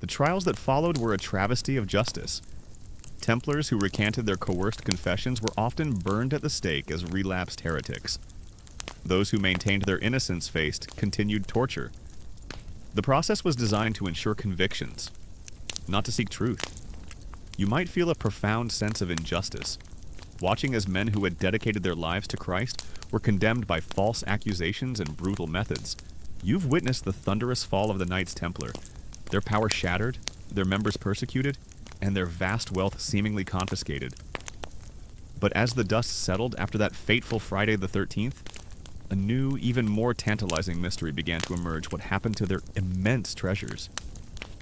The trials that followed were a travesty of justice. Templars who recanted their coerced confessions were often burned at the stake as relapsed heretics. Those who maintained their innocence faced continued torture. The process was designed to ensure convictions, not to seek truth. You might feel a profound sense of injustice, watching as men who had dedicated their lives to Christ were condemned by false accusations and brutal methods. You've witnessed the thunderous fall of the Knights Templar, their power shattered, their members persecuted, and their vast wealth seemingly confiscated. But as the dust settled after that fateful Friday the 13th, a new, even more tantalizing mystery began to emerge: what happened to their immense treasures.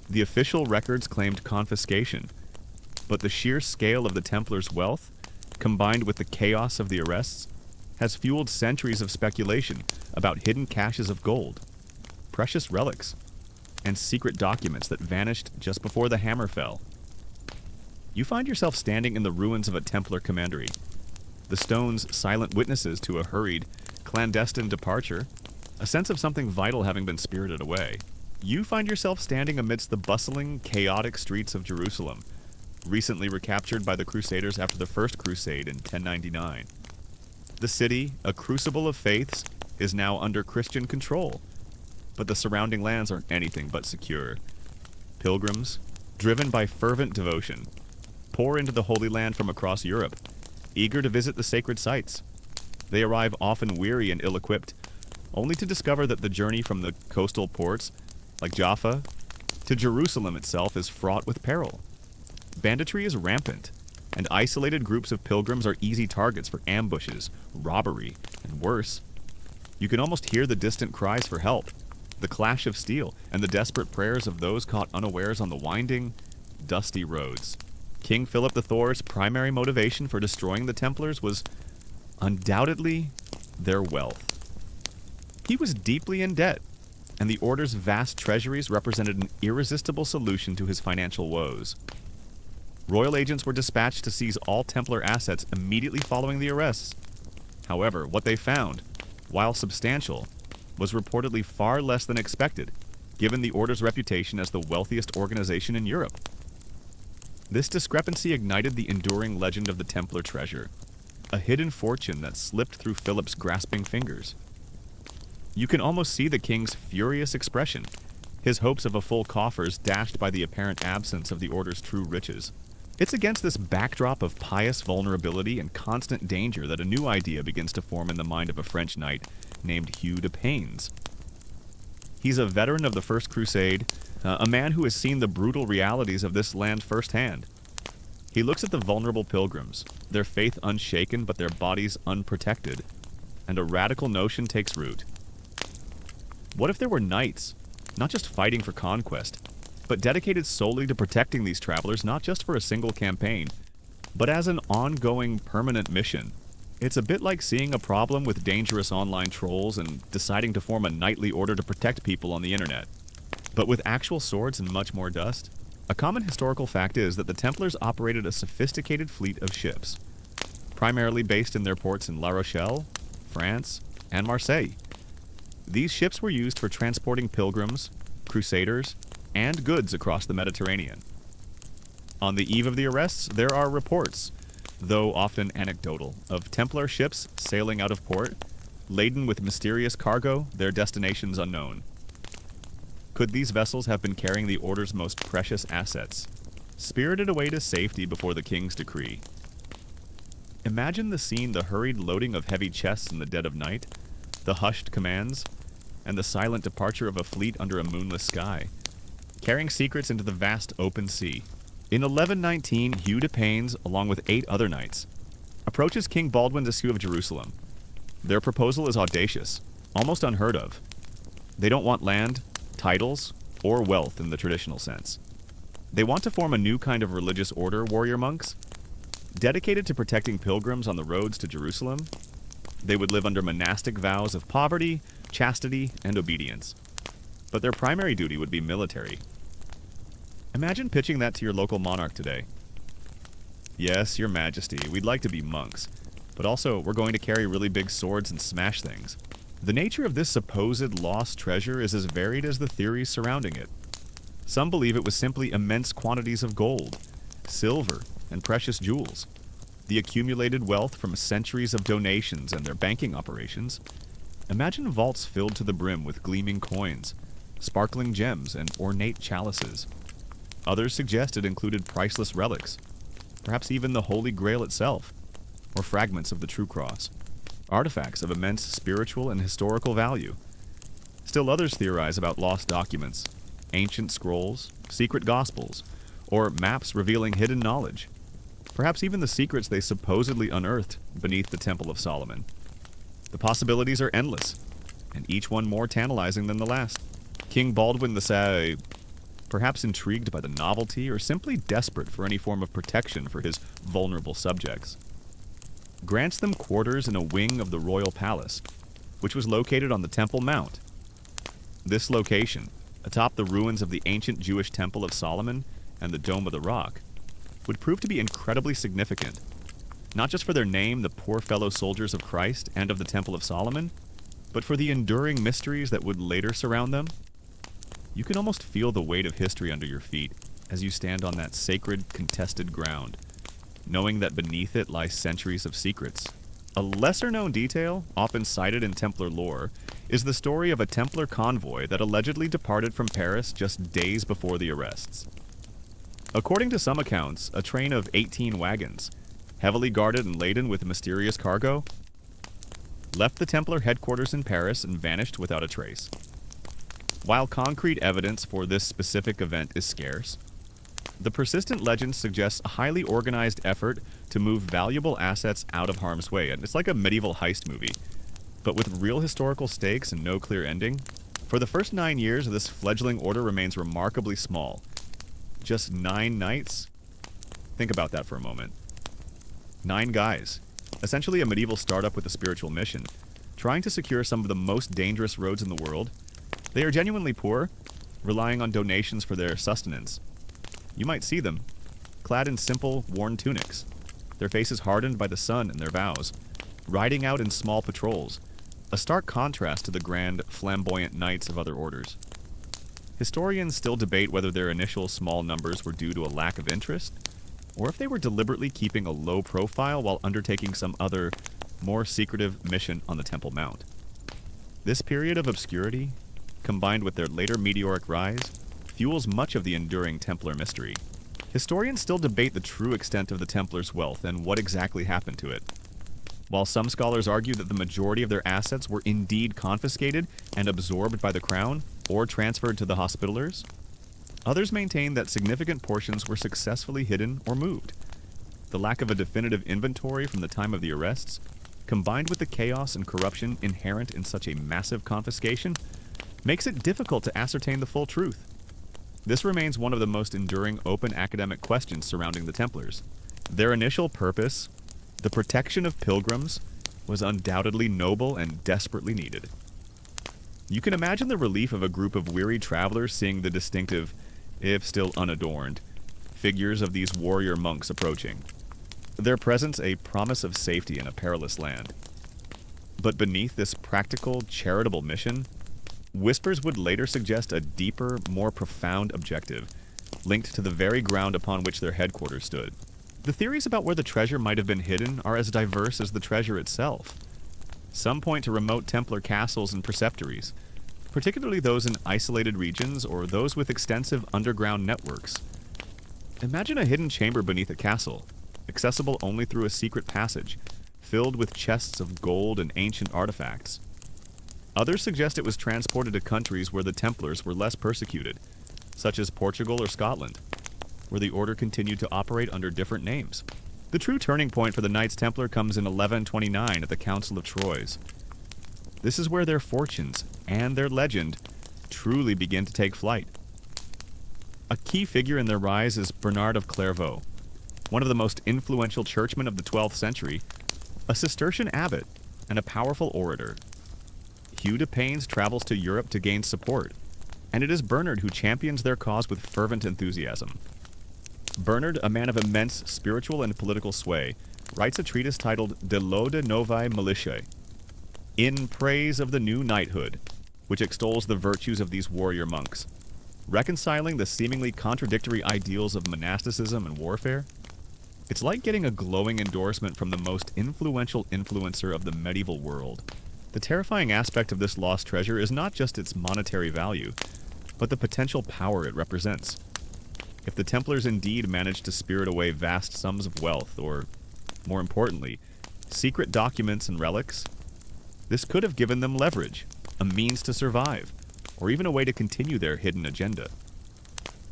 The official records claimed confiscation, but the sheer scale of the Templars' wealth, combined with the chaos of the arrests, has fueled centuries of speculation about hidden caches of gold, precious relics, and secret documents that vanished just before the hammer fell. You find yourself standing in the ruins of a Templar commandery, the stones silent witnesses to a hurried, clandestine departure, a sense of something vital having been spirited away. You find yourself standing amidst the bustling, chaotic streets of Jerusalem, recently recaptured by the Crusaders after the First Crusade in 1099. The city, a crucible of faiths, is now under Christian control, but the surrounding lands aren't anything but secure. Pilgrims, driven by fervent devotion, pour into the Holy Land from across Europe, eager to visit the sacred sites. They arrive often weary and ill-equipped, only to discover that the journey from the coastal ports, like Jaffa, to Jerusalem itself is fraught with peril. Banditry is rampant, and isolated groups of pilgrims are easy targets for ambushes, robbery, and worse. You can almost hear the distant cries for help, the clash of steel, and the desperate prayers of those caught unawares on the winding, dusty roads. King Philip the Thor's primary motivation for destroying the Templars was undoubtedly their wealth. He was deeply in debt, and the Order's vast treasuries represented an irresistible solution to his financial woes. Royal agents were dispatched to seize all Templar assets immediately following the arrests. However, what they found, while substantial, was reportedly far less than expected, given the Order's reputation as the wealthiest organization in Europe. This discrepancy ignited the enduring legend of the Templar treasure, a hidden fortune that slipped through Philip's grasping fingers. You can almost see the king's furious expression, his hopes of a full coffers dashed by the apparent absence of the Order's true riches. It's against this backdrop of pious vulnerability and constant danger that a new idea begins to form in the mind of a French knight named Hugh de Paynes. He's a veteran of the First Crusade, a man who has seen the brutal realities of this land firsthand. He looks at the vulnerable pilgrims, their faith unshaken but their bodies unprotected, and a radical notion takes root. What if there were knights, not just fighting for conquest, but dedicated solely to protecting these travelers not just for a single campaign, but as an ongoing, permanent mission? It's a bit like seeing a problem with dangerous online trolls and deciding to form a knightly order to protect people on the internet. But with actual swords and much more dust? A common historical fact is that the Templars operated a sophisticated fleet of ships, primarily based in their ports in La Rochelle, France, and Marseille. These ships were used for transporting pilgrims, crusaders, and goods across the Mediterranean. On the eve of the arrests, there are reports, though often anecdotal, of Templar ships sailing out of port, laden with mysterious cargo, their destinations unknown. Could these vessels have been carrying the Order's most precious assets, spirited away to safety before the king's decree? Imagine the scene: the hurried loading of heavy chests in the dead of night, the hushed commands, and the silent departure of a fleet under a moonless sky, carrying secrets into the vast open sea. In 1119, Hugh de Paynes, along with 8 other knights, approaches King Baldwin's issue of Jerusalem. Their proposal is audacious, almost unheard of. They don't want land, titles, or wealth in the traditional sense. They want to form a new kind of religious order, warrior monks, dedicated to protecting pilgrims on the roads to Jerusalem. They would live under monastic vows of poverty, chastity, and obedience. But their primary duty would be military. Imagine pitching that to your local monarch today. Yes, your majesty, we'd like to be monks, but also we're going to carry really big swords and smash things. The nature of this supposed lost treasure is as varied as the theories surrounding it. Some believe it was simply immense quantities of gold, silver, and precious jewels, the accumulated wealth from centuries of donations and their banking operations. Imagine vaults filled to the brim with gleaming coins, sparkling gems, and ornate chalices. Others suggest it included priceless relics, perhaps even the Holy Grail itself, or fragments of the True Cross, artifacts of immense spiritual and historical value. Still others theorize about lost documents, ancient scrolls, secret gospels, or maps revealing hidden knowledge, perhaps even the secrets they supposedly unearthed beneath the Temple of Solomon. The possibilities are endless, and each one more tantalizing than the last. King Baldwin II, perhaps intrigued by the novelty or simply desperate for any form of protection for his vulnerable subjects, grants them quarters in a wing of the royal palace, which was located on the Temple Mount. This location, atop the ruins of the ancient Jewish Temple of Solomon and the Dome of the Rock, would prove to be incredibly significant, not just for their name, the poor fellow soldiers of Christ and of the Temple of Solomon, but for the enduring mysteries that would later surround them. You can almost feel the weight of history under your feet as you stand on that sacred, contested ground, knowing that beneath it lie centuries of secrets. A lesser-known detail, often cited in Templar lore, is the story of a Templar convoy that allegedly departed from Paris just days before the arrests. According to some accounts, a train of 18 wagons, heavily guarded and laden with mysterious cargo, left the Templar headquarters in Paris and vanished without a trace. While concrete evidence for this specific event is scarce, the persistent legend suggests a highly organized effort to move valuable assets out of harm's way, and it's like a medieval heist movie, but with real historical stakes and no clear ending. For the first 9 years, this fledgling order remains remarkably small. Just 9 knights? Think about that for a moment. 9 guys, essentially a medieval startup with a spiritual mission, trying to secure some of the most dangerous roads in the world. They are genuinely poor, relying on donations for their sustenance. You might see them, clad in simple, worn tunics, their faces hardened by the sun and their vows, riding out in small patrols, a stark contrast to the grand, flamboyant knights of other orders. Historians still debate whether their initial small numbers were due to a lack of interest, or if they were deliberately keeping a low profile while undertaking some other, more secretive mission on the Temple Mount. This period of obscurity, combined with their later meteoric rise, fuels much of the enduring Templar mystery. Historians still debate the true extent of the Templars' wealth and what exactly happened to it. While some scholars argue that the majority of their assets were indeed confiscated and absorbed by the crown, or transferred to the Hospitallers, others maintain that significant portions were successfully hidden or moved. The lack of a definitive inventory from the time of the arrests, combined with the chaos and corruption inherent in such a massive confiscation, makes it difficult to ascertain the full truth. This remains one of the most enduring open academic questions surrounding the Templars. Their initial purpose, the protection of pilgrims, was undoubtedly noble and desperately needed. You can imagine the relief of a group of weary travelers seeing the distinctive, if still unadorned, figures of these warrior monks approaching. Their presence a promise of safety in a perilous land. But beneath this practical, charitable mission, whispers would later suggest a deeper, more profound objective, linked to the very ground upon which their headquarters stood. The theories about where the treasure might have been hidden are as diverse as the treasure itself. Some point to remote Templar castles and preceptories, particularly those in isolated regions or those with extensive underground networks. Imagine a hidden chamber beneath a castle, accessible only through a secret passage, filled with chests of gold and ancient artifacts. Others suggest it was transported to countries where the Templars were less persecuted, such as Portugal or Scotland, where the order continued to operate under different names. The true turning point for the Knights Templar comes in 1129 at the Council of Troyes. This is where their fortunes and their legend truly begin to take flight. A key figure in their rise is Bernard of Clairvaux, one of the most influential churchmen of the 12th century, a Cistercian abbot and a powerful orator. Hugh de Paynes travels to Europe to gain support, and it is Bernard who champions their cause with fervent enthusiasm. Bernard, a man of immense spiritual and political sway, writes a treatise titled De Laude Novae Militiae, in praise of the new knighthood, which extols the virtues of these warrior monks. reconciling the seemingly contradictory ideals of monasticism and warfare. It's like getting a glowing endorsement from the most influential influencer of the medieval world. The terrifying aspect of this lost treasure is not just its monetary value, but the potential power it represents. If the Templars indeed managed to spirit away vast sums of wealth, or, more importantly, secret documents and relics, this could have given them leverage, a means to survive, or even a way to continue their hidden agenda.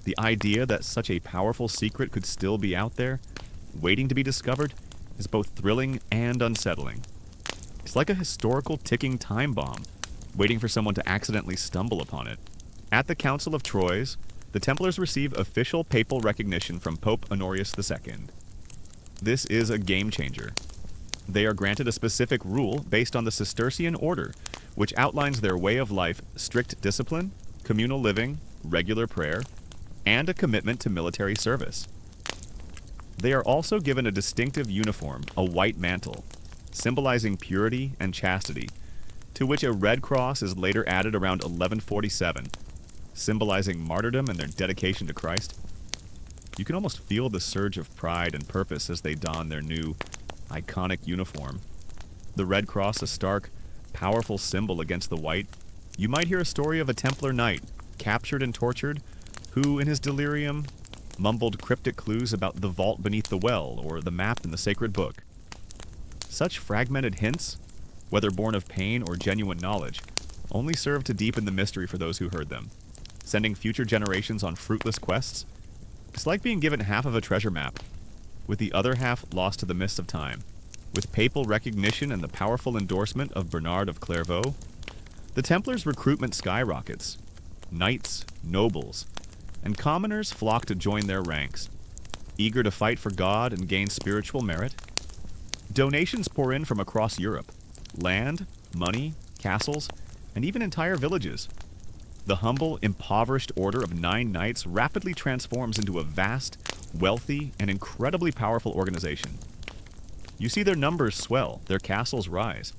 The idea that such a powerful secret could still be out there, waiting to be discovered, is both thrilling and unsettling. It's like a historical ticking time bomb, waiting for someone to accidentally stumble upon it. At the Council of Troyes, the Templars receive official papal recognition from Pope Honorius II. This is a game changer. They are granted a specific rule based on the Cistercian order, which outlines their way of life: strict discipline, communal living, regular prayer, and a commitment to military service. They are also given a distinctive uniform, a white mantle, symbolizing purity and chastity, to which a red cross is later added around 1147, symbolizing martyrdom and their dedication to Christ. You can almost feel the surge of pride and purpose as they don their new, iconic uniform. The red cross, a stark, powerful symbol against the white. You might hear a story of a Templar knight, captured and tortured, who, in his delirium, mumbled cryptic clues about the vault beneath the well or the map in the sacred book. Such fragmented hints, whether born of pain or genuine knowledge, only serve to deepen the mystery for those who heard them, sending future generations on fruitless quests. It's like being given half of a treasure map, with the other half lost to the mists of time. With papal recognition and the powerful endorsement of Bernard of Clairvaux, the Templars' recruitment skyrockets. Knights, nobles, and commoners flock to join their ranks, eager to fight for God and gain spiritual merit. Donations pour in from across Europe: land, money, castles, and even entire villages. The humble, impoverished order of 9 knights rapidly transforms into a vast, wealthy, and incredibly powerful organization. You see their numbers swell, their castles rise,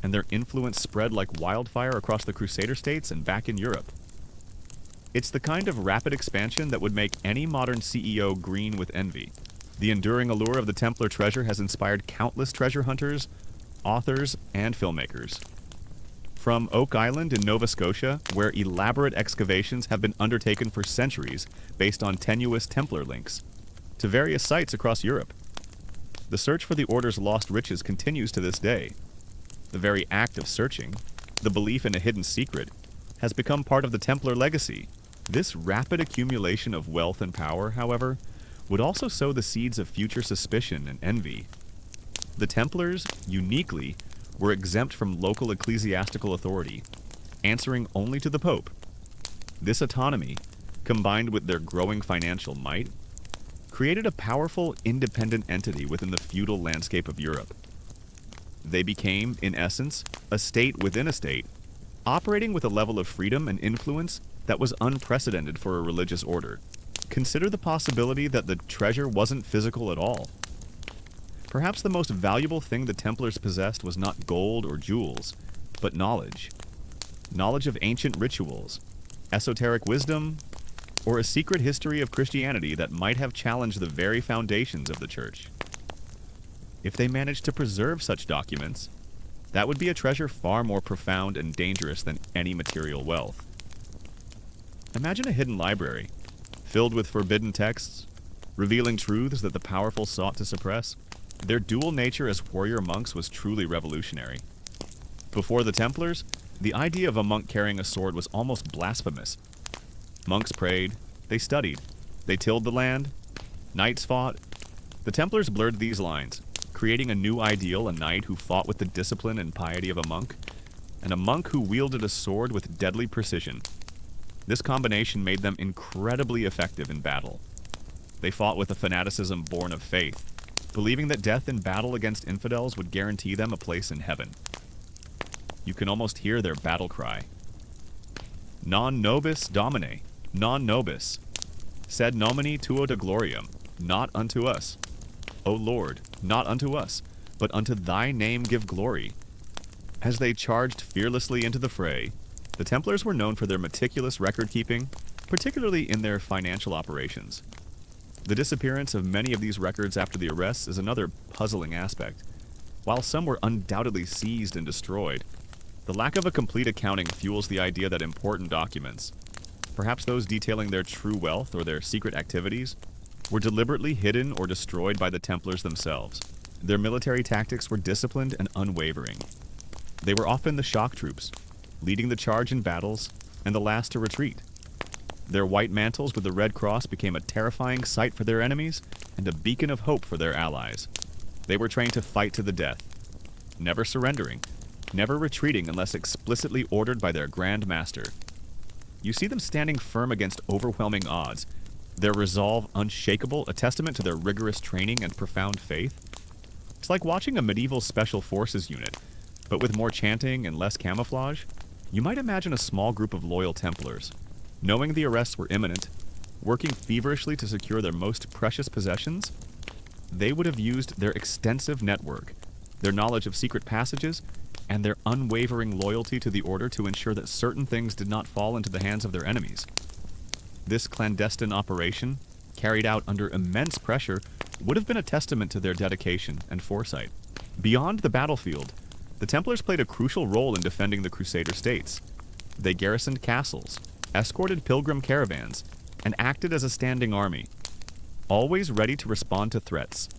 and their influence spread like wildfire across the Crusader states and back in Europe. It's the kind of rapid expansion that would make any modern CEO green with envy. The enduring allure of the Templar treasure has inspired countless treasure hunters, authors, and filmmakers. From Oak Island in Nova Scotia, where elaborate excavations have been undertaken for centuries based on tenuous Templar links, to various sites across Europe. The search for the Order's lost riches continues to this day. The very act of searching, the belief in a hidden secret, has become part of the Templar legacy. This rapid accumulation of wealth and power, however, would also sow the seeds of future suspicion and envy. The Templars, uniquely, were exempt from local ecclesiastical authority, answering only to the Pope. This autonomy, combined with their growing financial might, created a powerful, independent entity within the feudal landscape of Europe. They became, in essence, a state within a state, operating with a level of freedom and influence that was unprecedented for a religious order. Consider the possibility that the treasure wasn't physical at all. Perhaps the most valuable thing the Templars possessed was not gold or jewels, but knowledge. Knowledge of ancient rituals, esoteric wisdom, or a secret history of Christianity that might have challenged the very foundations of the Church. If they managed to preserve such documents, that would be a treasure far more profound and dangerous than any material wealth. Imagine a hidden library, filled with forbidden texts, revealing truths that the powerful sought to suppress. Their dual nature as warrior monks was truly revolutionary. Before the Templars, the idea of a monk carrying a sword was almost blasphemous. Monks prayed, they studied, they tilled the land, knights fought. The Templars blurred these lines, creating a new ideal: a knight who fought with the discipline and piety of a monk, and a monk who wielded a sword with deadly precision. This combination made them incredibly effective in battle. They fought with a fanaticism born of faith, believing that death in battle against infidels would guarantee them a place in heaven. You can almost hear their battle cry: Non nobis Domine, non nobis, sed nomini tuo de gloriam, not unto us. O Lord, not unto us, but unto thy name give glory. As they charged fearlessly into the fray, the Templars were known for their meticulous record-keeping, particularly in their financial operations. The disappearance of many of these records after the arrests is another puzzling aspect. While some were undoubtedly seized and destroyed, the lack of a complete accounting fuels the idea that important documents, perhaps those detailing their true wealth or their secret activities, were deliberately hidden or destroyed by the Templars themselves. Their military tactics were disciplined and unwavering. They were often the shock troops, leading the charge in battles and the last to retreat. Their white mantles with the red cross became a terrifying sight for their enemies and a beacon of hope for their allies. They were trained to fight to the death, never surrendering, never retreating unless explicitly ordered by their Grand Master. You see them standing firm against overwhelming odds, their resolve unshakable, a testament to their rigorous training and profound faith. It's like watching a medieval special forces unit, but with more chanting and less camouflage. You might imagine a small group of loyal Templars, knowing the arrests were imminent, working feverishly to secure their most precious possessions. They would have used their extensive network, their knowledge of secret passages, and their unwavering loyalty to the Order to ensure that certain things did not fall into the hands of their enemies. This clandestine operation, carried out under immense pressure, would have been a testament to their dedication and foresight. Beyond the battlefield, the Templars played a crucial role in defending the Crusader states. They garrisoned castles, escorted pilgrim caravans, and acted as a standing army, always ready to respond to threats.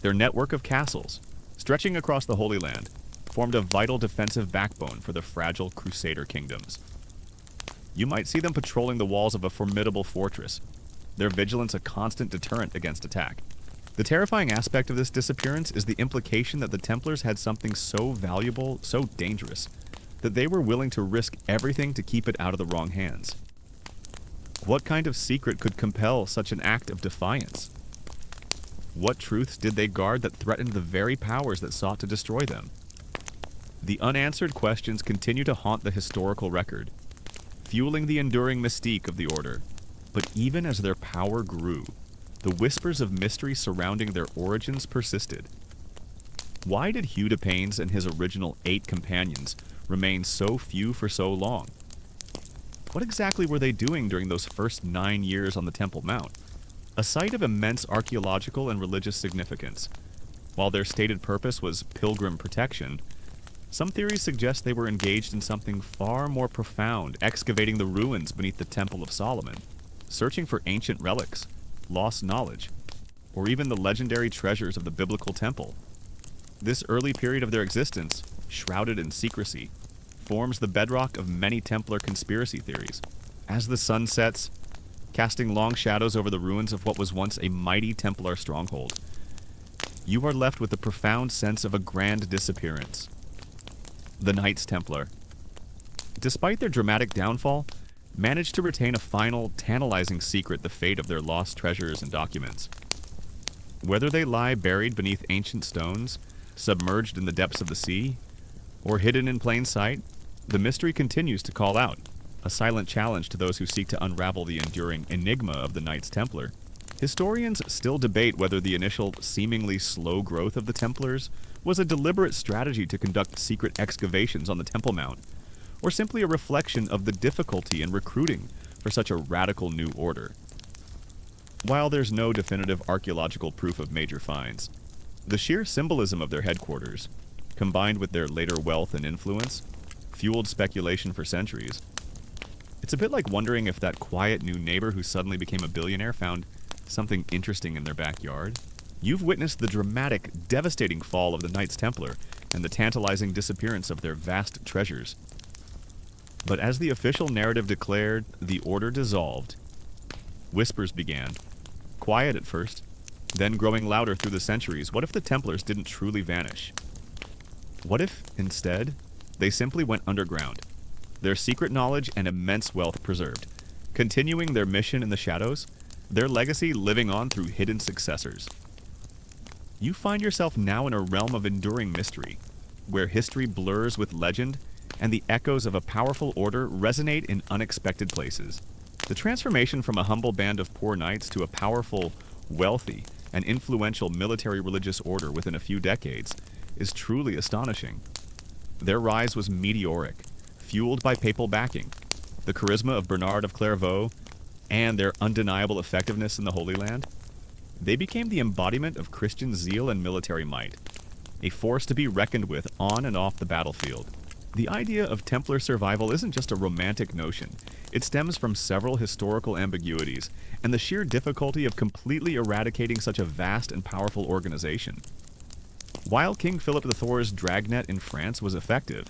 Their network of castles, stretching across the Holy Land, formed a vital defensive backbone for the fragile Crusader kingdoms. You might see them patrolling the walls of a formidable fortress, their vigilance a constant deterrent against attack. The terrifying aspect of this disappearance is the implication that the Templars had something so valuable, so dangerous, that they were willing to risk everything to keep it out of the wrong hands. What kind of secret could compel such an act of defiance? What truths did they guard that threatened the very powers that sought to destroy them? The unanswered questions continue to haunt the historical record, fueling the enduring mystique of the Order. But even as their power grew, the whispers of mystery surrounding their origins persisted. Why did Hugh de Paynes and his original 8 companions remain so few for so long? What exactly were they doing during those first 9 years on the Temple Mount? A site of immense archaeological and religious significance. While their stated purpose was pilgrim protection, some theories suggest they were engaged in something far more profound, excavating the ruins beneath the Temple of Solomon, searching for ancient relics, lost knowledge, or even the legendary treasures of the biblical temple. This early period of their existence, shrouded in secrecy, forms the bedrock of many Templar conspiracy theories. As the sun sets, casting long shadows over the ruins of what was once a mighty Templar stronghold, you are left with a profound sense of a grand disappearance. The Knights Templar, despite their dramatic downfall, managed to retain a final, tantalizing secret: the fate of their lost treasures and documents. Whether they lie buried beneath ancient stones, submerged in the depths of the sea, or hidden in plain sight, the mystery continues to call out, a silent challenge to those who seek to unravel the enduring enigma of the Knights Templar. Historians still debate whether the initial, seemingly slow growth of the Templars was a deliberate strategy to conduct secret excavations on the Temple Mount, or simply a reflection of the difficulty in recruiting for such a radical new order. While there's no definitive archaeological proof of major finds, the sheer symbolism of their headquarters, combined with their later wealth and influence, fueled speculation for centuries. It's a bit like wondering if that quiet new neighbor who suddenly became a billionaire found something interesting in their backyard. You've witnessed the dramatic, devastating fall of the Knights Templar and the tantalizing disappearance of their vast treasures. But as the official narrative declared, the Order dissolved. Whispers began, quiet at first, then growing louder through the centuries. What if the Templars didn't truly vanish? What if, instead, they simply went underground, their secret knowledge and immense wealth preserved, continuing their mission in the shadows, their legacy living on through hidden successors? You find yourself now in a realm of enduring mystery, where history blurs with legend and the echoes of a powerful order resonate in unexpected places. The transformation from a humble band of poor knights to a powerful, wealthy, and influential military religious order within a few decades is truly astonishing. Their rise was meteoric, fueled by papal backing. The charisma of Bernard of Clairvaux, and their undeniable effectiveness in the Holy Land, they became the embodiment of Christian zeal and military might, a force to be reckoned with on and off the battlefield. The idea of Templar survival isn't just a romantic notion. It stems from several historical ambiguities and the sheer difficulty of completely eradicating such a vast and powerful organization. While King Philip IV's dragnet in France was effective,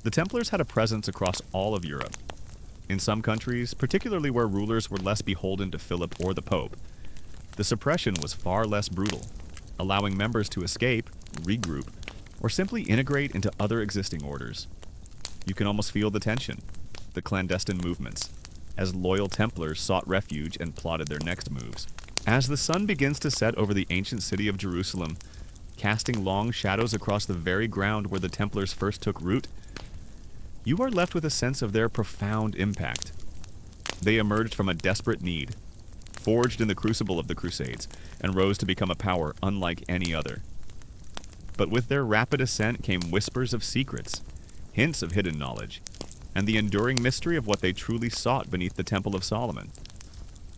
the Templars had a presence across all of Europe. In some countries, particularly where rulers were less beholden to Philip or the Pope, the suppression was far less brutal, allowing members to escape, regroup, or simply integrate into other existing orders. You can almost feel the tension, the clandestine movements, as loyal Templars sought refuge and plotted their next moves. As the sun begins to set over the ancient city of Jerusalem, casting long shadows across the very ground where the Templars first took root, you are left with a sense of their profound impact. They emerged from a desperate need, forged in the crucible of the Crusades, and rose to become a power unlike any other. But with their rapid ascent came whispers of secrets, hints of hidden knowledge, and the enduring mystery of what they truly sought beneath the Temple of Solomon.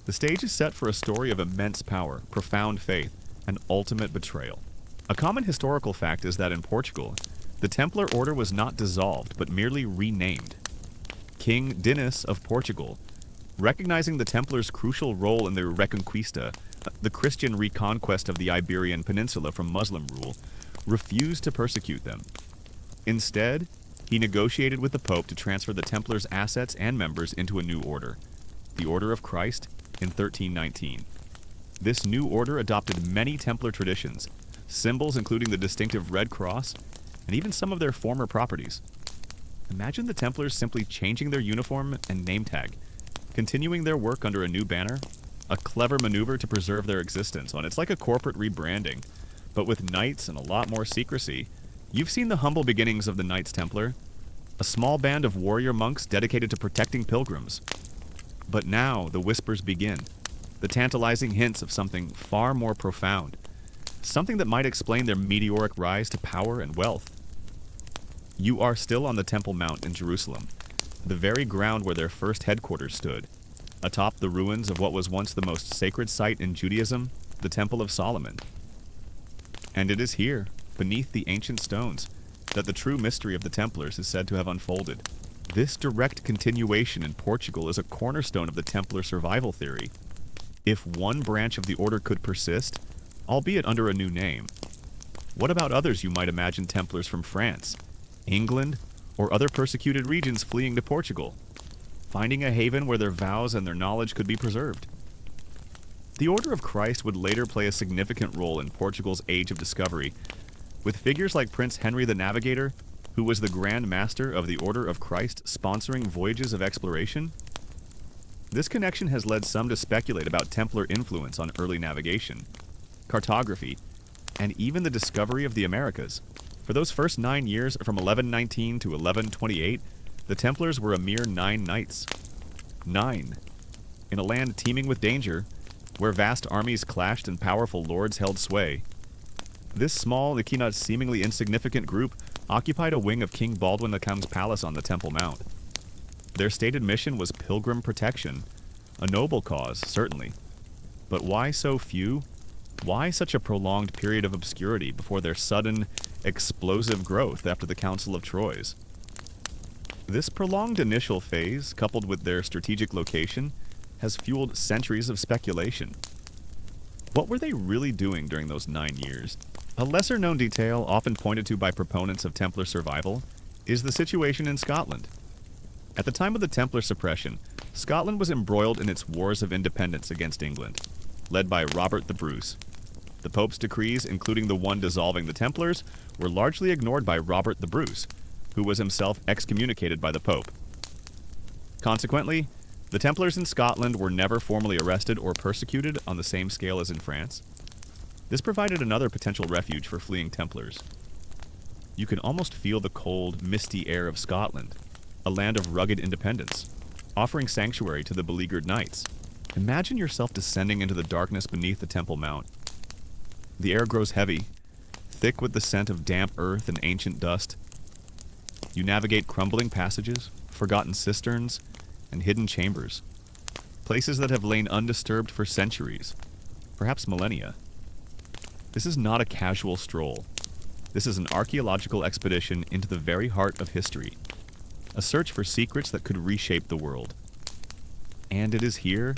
The stage is set for a story of immense power, profound faith, and ultimate betrayal. A common historical fact is that in Portugal, the Templar order was not dissolved, but merely renamed. King Dinis of Portugal, recognizing the Templars' crucial role in the Reconquista, the Christian reconquest of the Iberian Peninsula from Muslim rule, refused to persecute them. Instead, he negotiated with the Pope to transfer the Templars' assets and members into a new order, the Order of Christ, in 1319. This new order adopted many Templar traditions, symbols including the distinctive Red Cross, and even some of their former properties. Imagine the Templars simply changing their uniform and name tag, continuing their work under a new banner, a clever maneuver to preserve their existence. It's like a corporate rebranding, but with knights and a lot more secrecy. You've seen the humble beginnings of the Knights Templar, a small band of warrior monks dedicated to protecting pilgrims. But now the whispers begin, the tantalizing hints of something far more profound, something that might explain their meteoric rise to power and wealth. You are still on the Temple Mount in Jerusalem, the very ground where their first headquarters stood, atop the ruins of what was once the most sacred site in Judaism, the Temple of Solomon. And it is here, beneath the ancient stones, that the true mystery of the Templars is said to have unfolded. This direct continuation in Portugal is a cornerstone of the Templar survival theory. If one branch of the order could persist, albeit under a new name, what about others you might imagine Templars from France, England, or other persecuted regions fleeing to Portugal, finding a haven where their vows and their knowledge could be preserved? The Order of Christ would later play a significant role in Portugal's Age of Discovery, with figures like Prince Henry the Navigator, who was the Grand Master of the Order of Christ sponsoring voyages of exploration. This connection has led some to speculate about Templar influence on early navigation, cartography, and even the discovery of the Americas. For those first 9 years, from 1119 to 1128, the Templars were a mere 9 knights. 9. In a land teeming with danger, where vast armies clashed and powerful lords held sway. This small, if not seemingly insignificant group occupied a wing of King Baldwin the King's palace on the Temple Mount. Their stated mission was pilgrim protection, a noble cause, certainly. But why so few? Why such a prolonged period of obscurity before their sudden, explosive growth after the Council of Troyes? This prolonged initial phase, coupled with their strategic location, has fueled centuries of speculation. What were they really doing during those 9 years? A lesser-known detail, often pointed to by proponents of Templar survival, is the situation in Scotland. At the time of the Templar suppression, Scotland was embroiled in its wars of independence against England, led by Robert the Bruce. The Pope's decrees, including the one dissolving the Templars, were largely ignored by Robert the Bruce, who was himself excommunicated by the Pope. Consequently, the Templars in Scotland were never formally arrested or persecuted on the same scale as in France. This provided another potential refuge for fleeing Templars. You can almost feel the cold, misty air of Scotland, a land of rugged independence, offering sanctuary to the beleaguered knights. Imagine yourself descending into the darkness beneath the Temple Mount. The air grows heavy, thick with the scent of damp earth and ancient dust. You navigate crumbling passages, forgotten cisterns, and hidden chambers. places that have lain undisturbed for centuries, perhaps millennia. This is not a casual stroll. This is an archaeological expedition into the very heart of history, a search for secrets that could reshape the world. And it is here,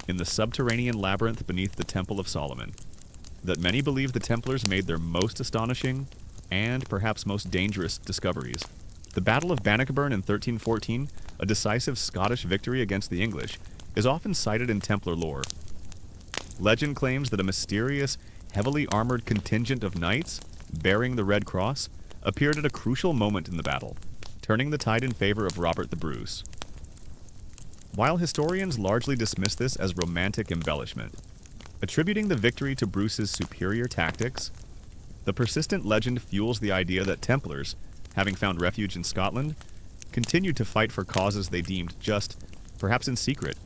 in the subterranean labyrinth beneath the Temple of Solomon, that many believe the Templars made their most astonishing and perhaps most dangerous discoveries. The Battle of Bannockburn in 1314, a decisive Scottish victory against the English, is often cited in Templar lore. Legend claims that a mysterious, heavily armored contingent of knights, bearing the Red Cross, appeared at a crucial moment in the battle, turning the tide in favor of Robert the Bruce. While historians largely dismiss this as romantic embellishment, attributing the victory to Bruce's superior tactics, the persistent legend fuels the idea that Templars, having found refuge in Scotland, continued to fight for causes they deemed just, perhaps in secret.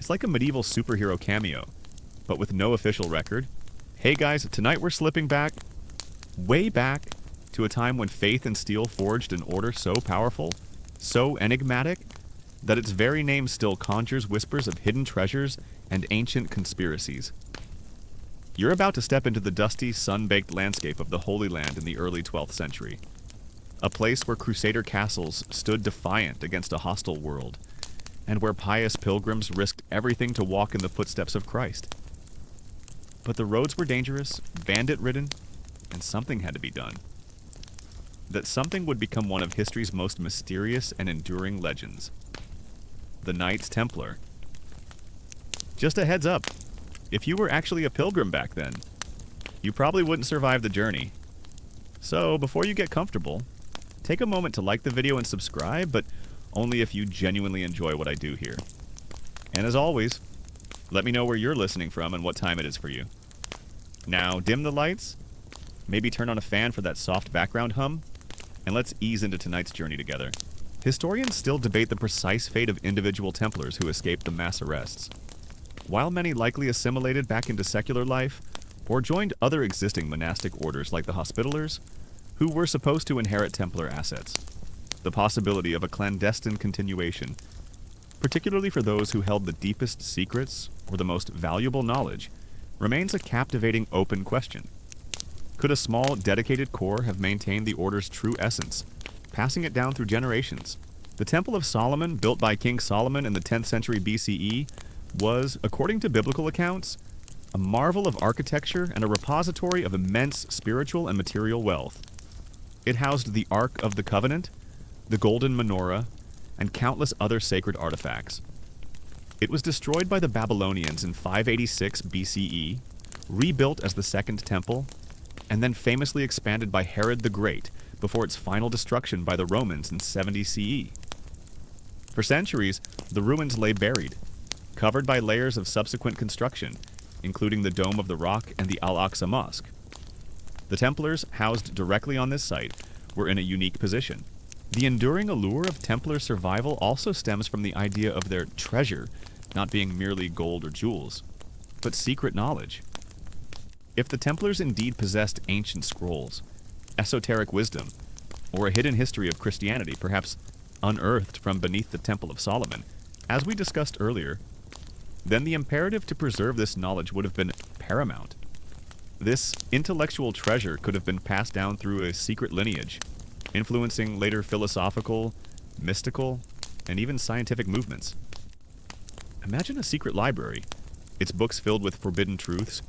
It's like a medieval superhero cameo, but with no official record. Hey guys, tonight we're slipping back, way back, to a time when faith and steel forged an order so powerful, so enigmatic, that its very name still conjures whispers of hidden treasures and ancient conspiracies. You're about to step into the dusty, sun-baked landscape of the Holy Land in the early 12th century. A place where crusader castles stood defiant against a hostile world, and where pious pilgrims risked everything to walk in the footsteps of Christ. But the roads were dangerous, bandit-ridden, and something had to be done. That something would become one of history's most mysterious and enduring legends. The Knights Templar. Just a heads up, if you were actually a pilgrim back then, you probably wouldn't survive the journey. So, before you get comfortable, take a moment to like the video and subscribe, but only if you genuinely enjoy what I do here. And as always, let me know where you're listening from and what time it is for you. Now, dim the lights, maybe turn on a fan for that soft background hum, and let's ease into tonight's journey together. Historians still debate the precise fate of individual Templars who escaped the mass arrests. While many likely assimilated back into secular life, or joined other existing monastic orders like the Hospitallers, who were supposed to inherit Templar assets, the possibility of a clandestine continuation, particularly for those who held the deepest secrets or the most valuable knowledge, remains a captivating open question. Could a small, dedicated core have maintained the order's true essence, passing it down through generations? The Temple of Solomon, built by King Solomon in the 10th century BCE, was, according to biblical accounts, a marvel of architecture and a repository of immense spiritual and material wealth. It housed the Ark of the Covenant, the Golden Menorah, and countless other sacred artifacts. It was destroyed by the Babylonians in 586 BCE, rebuilt as the Second Temple, and then famously expanded by Herod the Great before its final destruction by the Romans in 70 CE. For centuries, the ruins lay buried, covered by layers of subsequent construction, including the Dome of the Rock and the Al-Aqsa Mosque. The Templars, housed directly on this site, were in a unique position. The enduring allure of Templar survival also stems from the idea of their treasure not being merely gold or jewels, but secret knowledge. If the Templars indeed possessed ancient scrolls, esoteric wisdom, or a hidden history of Christianity, perhaps unearthed from beneath the Temple of Solomon, as we discussed earlier, then the imperative to preserve this knowledge would have been paramount. This intellectual treasure could have been passed down through a secret lineage, influencing later philosophical, mystical, and even scientific movements. Imagine a secret library, its books filled with forbidden truths,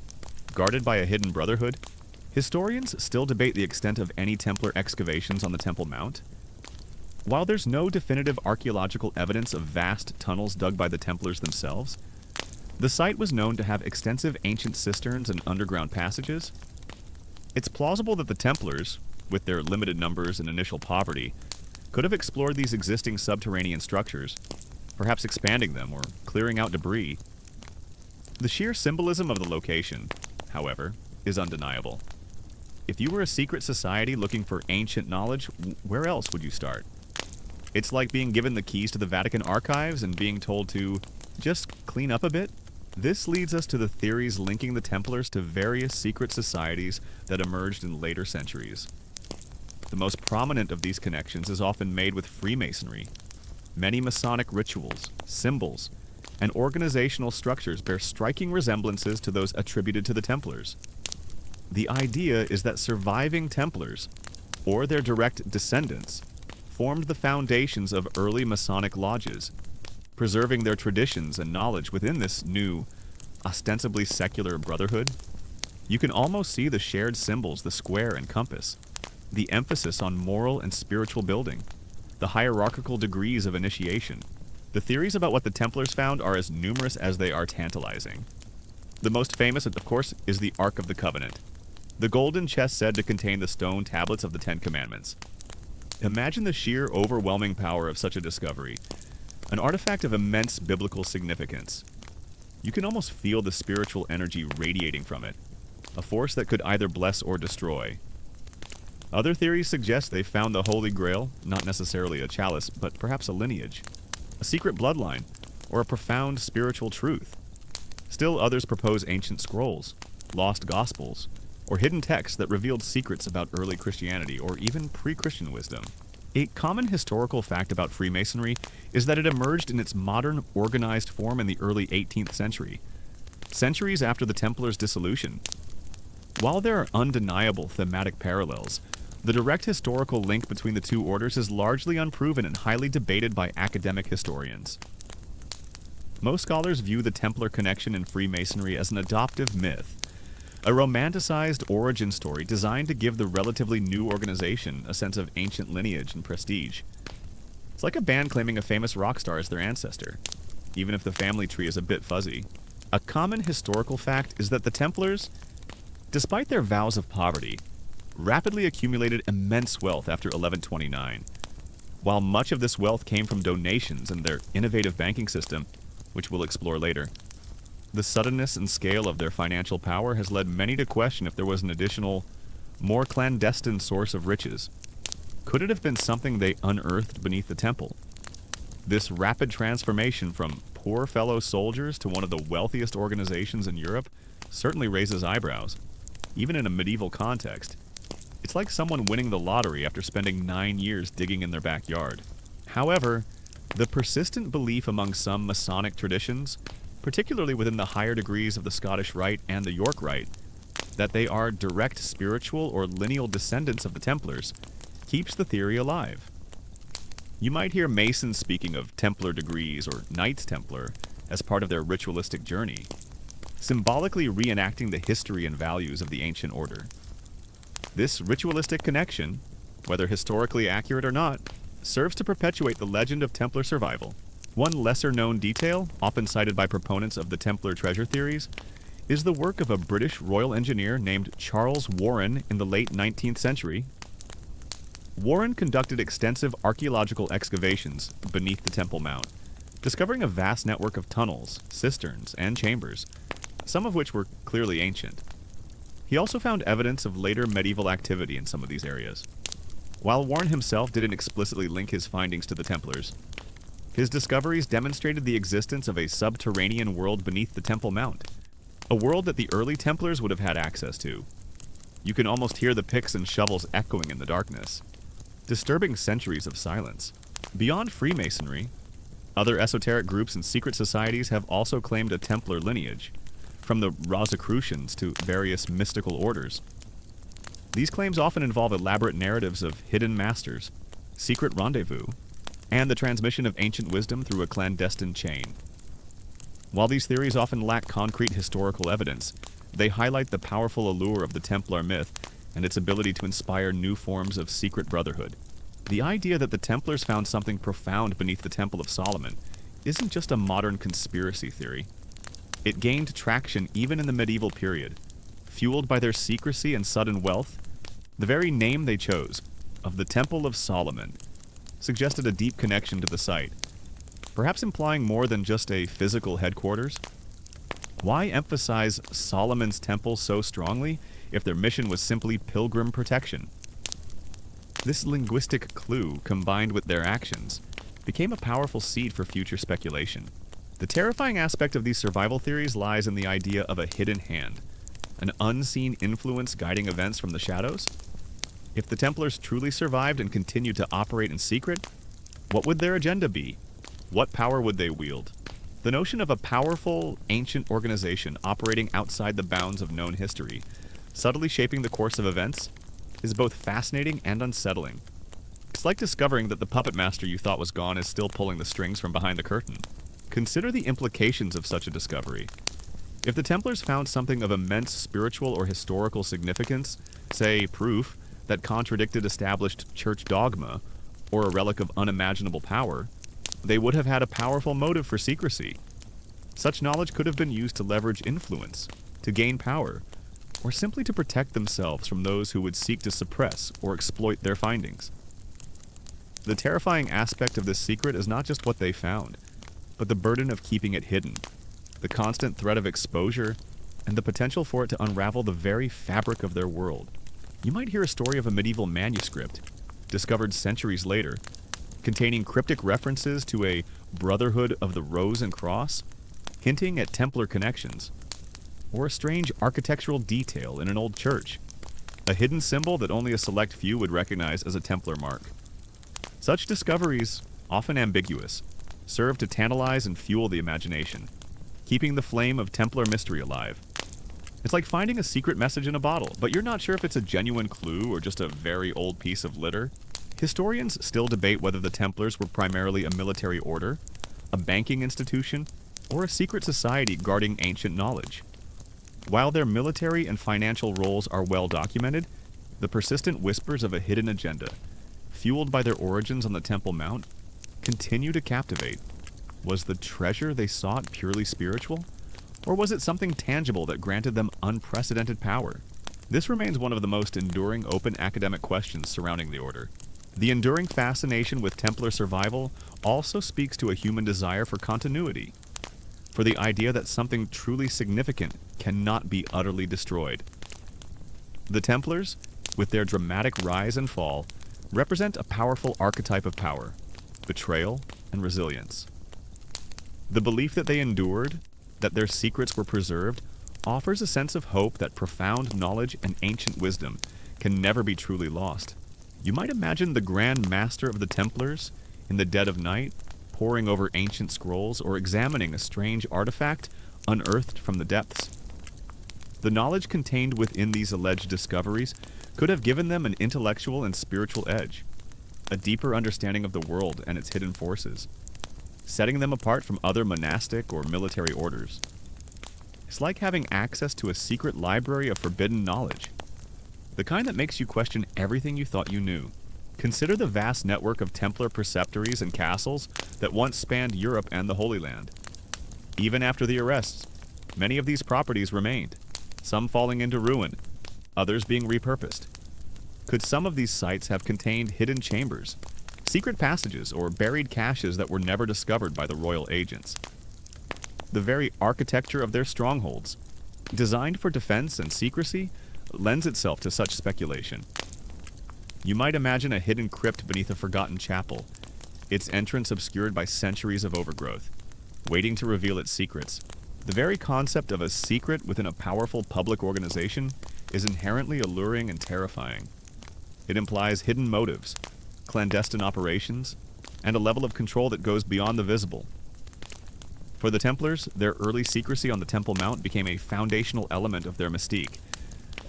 guarded by a hidden brotherhood. Historians still debate the extent of any Templar excavations on the Temple Mount. While there's no definitive archaeological evidence of vast tunnels dug by the Templars themselves, the site was known to have extensive ancient cisterns and underground passages. It's plausible that the Templars, with their limited numbers and initial poverty, could have explored these existing subterranean structures, perhaps expanding them or clearing out debris. The sheer symbolism of the location, however, is undeniable. If you were a secret society looking for ancient knowledge, where else would you start? It's like being given the keys to the Vatican archives and being told to just clean up a bit. This leads us to the theories linking the Templars to various secret societies that emerged in later centuries. The most prominent of these connections is often made with Freemasonry. Many Masonic rituals, symbols, and organizational structures bear striking resemblances to those attributed to the Templars. The idea is that surviving Templars, or their direct descendants, formed the foundations of early Masonic lodges, preserving their traditions and knowledge within this new, ostensibly secular brotherhood. You can almost see the shared symbols, the square and compass, the emphasis on moral and spiritual building, the hierarchical degrees of initiation. The theories about what the Templars found are as numerous as they are tantalizing. The most famous, of course, is the Ark of the Covenant, the golden chest said to contain the stone tablets of the Ten Commandments. Imagine the sheer, overwhelming power of such a discovery, an artifact of immense biblical significance. You can almost feel the spiritual energy radiating from it, a force that could either bless or destroy. Other theories suggest they found the Holy Grail, not necessarily a chalice, but perhaps a lineage, a secret bloodline, or a profound spiritual truth. Still others propose ancient scrolls, lost gospels, or hidden texts that revealed secrets about early Christianity or even pre-Christian wisdom. A common historical fact about Freemasonry is that it emerged in its modern, organized form in the early 18th century, centuries after the Templars' dissolution. While there are undeniable thematic parallels, the direct historical link between the two orders is largely unproven and highly debated by academic historians. Most scholars view the Templar connection in Freemasonry as an adoptive myth, a romanticized origin story designed to give the relatively new organization a sense of ancient lineage and prestige. It's like a band claiming a famous rock star as their ancestor, even if the family tree is a bit fuzzy. A common historical fact is that the Templars, despite their vows of poverty, rapidly accumulated immense wealth after 1129. While much of this wealth came from donations and their innovative banking system, which we'll explore later, the suddenness and scale of their financial power has led many to question if there was an additional, more clandestine source of riches. Could it have been something they unearthed beneath the temple? This rapid transformation from poor fellow soldiers to one of the wealthiest organizations in Europe certainly raises eyebrows, even in a medieval context. It's like someone winning the lottery after spending 9 years digging in their backyard. However, the persistent belief among some Masonic traditions, particularly within the higher degrees of the Scottish Rite and the York Rite, that they are direct spiritual or lineal descendants of the Templars, keeps the theory alive. You might hear Masons speaking of Templar degrees or Knights Templar as part of their ritualistic journey, symbolically reenacting the history and values of the ancient order. This ritualistic connection, whether historically accurate or not, serves to perpetuate the legend of Templar survival. One lesser-known detail, often cited by proponents of the Templar treasure theories, is the work of a British royal engineer named Charles Warren in the late 19th century. Warren conducted extensive archaeological excavations beneath the Temple Mount, discovering a vast network of tunnels, cisterns, and chambers, some of which were clearly ancient. He also found evidence of later medieval activity in some of these areas. While Warren himself didn't explicitly link his findings to the Templars, his discoveries demonstrated the existence of a subterranean world beneath the Temple Mount, a world that the early Templars would have had access to. You can almost hear the picks and shovels echoing in the darkness, disturbing centuries of silence. Beyond Freemasonry, other esoteric groups and secret societies have also claimed a Templar lineage, from the Rosicrucians to various mystical orders. These claims often involve elaborate narratives of hidden masters, secret rendezvous, and the transmission of ancient wisdom through a clandestine chain. While these theories often lack concrete historical evidence, they highlight the powerful allure of the Templar myth and its ability to inspire new forms of secret brotherhood. The idea that the Templars found something profound beneath the Temple of Solomon isn't just a modern conspiracy theory. It gained traction even in the medieval period, fueled by their secrecy and sudden wealth. The very name they chose, of the Temple of Solomon, suggested a deep connection to the site, perhaps implying more than just a physical headquarters. Why emphasize Solomon's temple so strongly if their mission was simply pilgrim protection? This linguistic clue, combined with their actions, became a powerful seed for future speculation. The terrifying aspect of these survival theories lies in the idea of a hidden hand, an unseen influence guiding events from the shadows. If the Templars truly survived and continued to operate in secret, what would their agenda be? What power would they wield? The notion of a powerful, ancient organization operating outside the bounds of known history, subtly shaping the course of events, is both fascinating and unsettling. It's like discovering that the puppet master you thought was gone is still pulling the strings from behind the curtain. Consider the implications of such a discovery. If the Templars found something of immense spiritual or historical significance, say proof that contradicted established church dogma, or a relic of unimaginable power, they would have had a powerful motive for secrecy. Such knowledge could have been used to leverage influence, to gain power, or simply to protect themselves from those who would seek to suppress or exploit their findings. The terrifying aspect of this secret is not just what they found, but the burden of keeping it hidden, the constant threat of exposure, and the potential for it to unravel the very fabric of their world. You might hear a story of a medieval manuscript, discovered centuries later, containing cryptic references to a Brotherhood of the Rose and Cross, hinting at Templar connections, or a strange architectural detail in an old church, a hidden symbol that only a select few would recognize as a Templar mark. Such discoveries, often ambiguous, serve to tantalize and fuel the imagination, keeping the flame of Templar mystery alive. It's like finding a secret message in a bottle, but you're not sure if it's a genuine clue or just a very old piece of litter. Historians still debate whether the Templars were primarily a military order, a banking institution, or a secret society guarding ancient knowledge. While their military and financial roles are well documented, the persistent whispers of a hidden agenda, fueled by their origins on the Temple Mount, continue to captivate. Was the treasure they sought purely spiritual? Or was it something tangible that granted them unprecedented power? This remains one of the most enduring open academic questions surrounding the Order. The enduring fascination with Templar survival also speaks to a human desire for continuity, for the idea that something truly significant cannot be utterly destroyed. The Templars, with their dramatic rise and fall, represent a powerful archetype of power, betrayal, and resilience. The belief that they endured, that their secrets were preserved, offers a sense of hope that profound knowledge and ancient wisdom can never be truly lost. You might imagine the Grand Master of the Templars, in the dead of night, poring over ancient scrolls or examining a strange artifact unearthed from the depths. The knowledge contained within these alleged discoveries could have given them an intellectual and spiritual edge, a deeper understanding of the world and its hidden forces, setting them apart from other monastic or military orders. It's like having access to a secret library of forbidden knowledge, the kind that makes you question everything you thought you knew. Consider the vast network of Templar preceptories and castles that once spanned Europe and the Holy Land. Even after the arrests, many of these properties remained, some falling into ruin, others being repurposed. Could some of these sites have contained hidden chambers, secret passages, or buried caches that were never discovered by the royal agents? The very architecture of their strongholds, designed for defense and secrecy, lends itself to such speculation. You might imagine a hidden crypt beneath a forgotten chapel, its entrance obscured by centuries of overgrowth, waiting to reveal its secrets. The very concept of a secret within a powerful public organization is inherently alluring and terrifying. It implies hidden motives, clandestine operations, and a level of control that goes beyond the visible. For the Templars, their early secrecy on the Temple Mount became a foundational element of their mystique,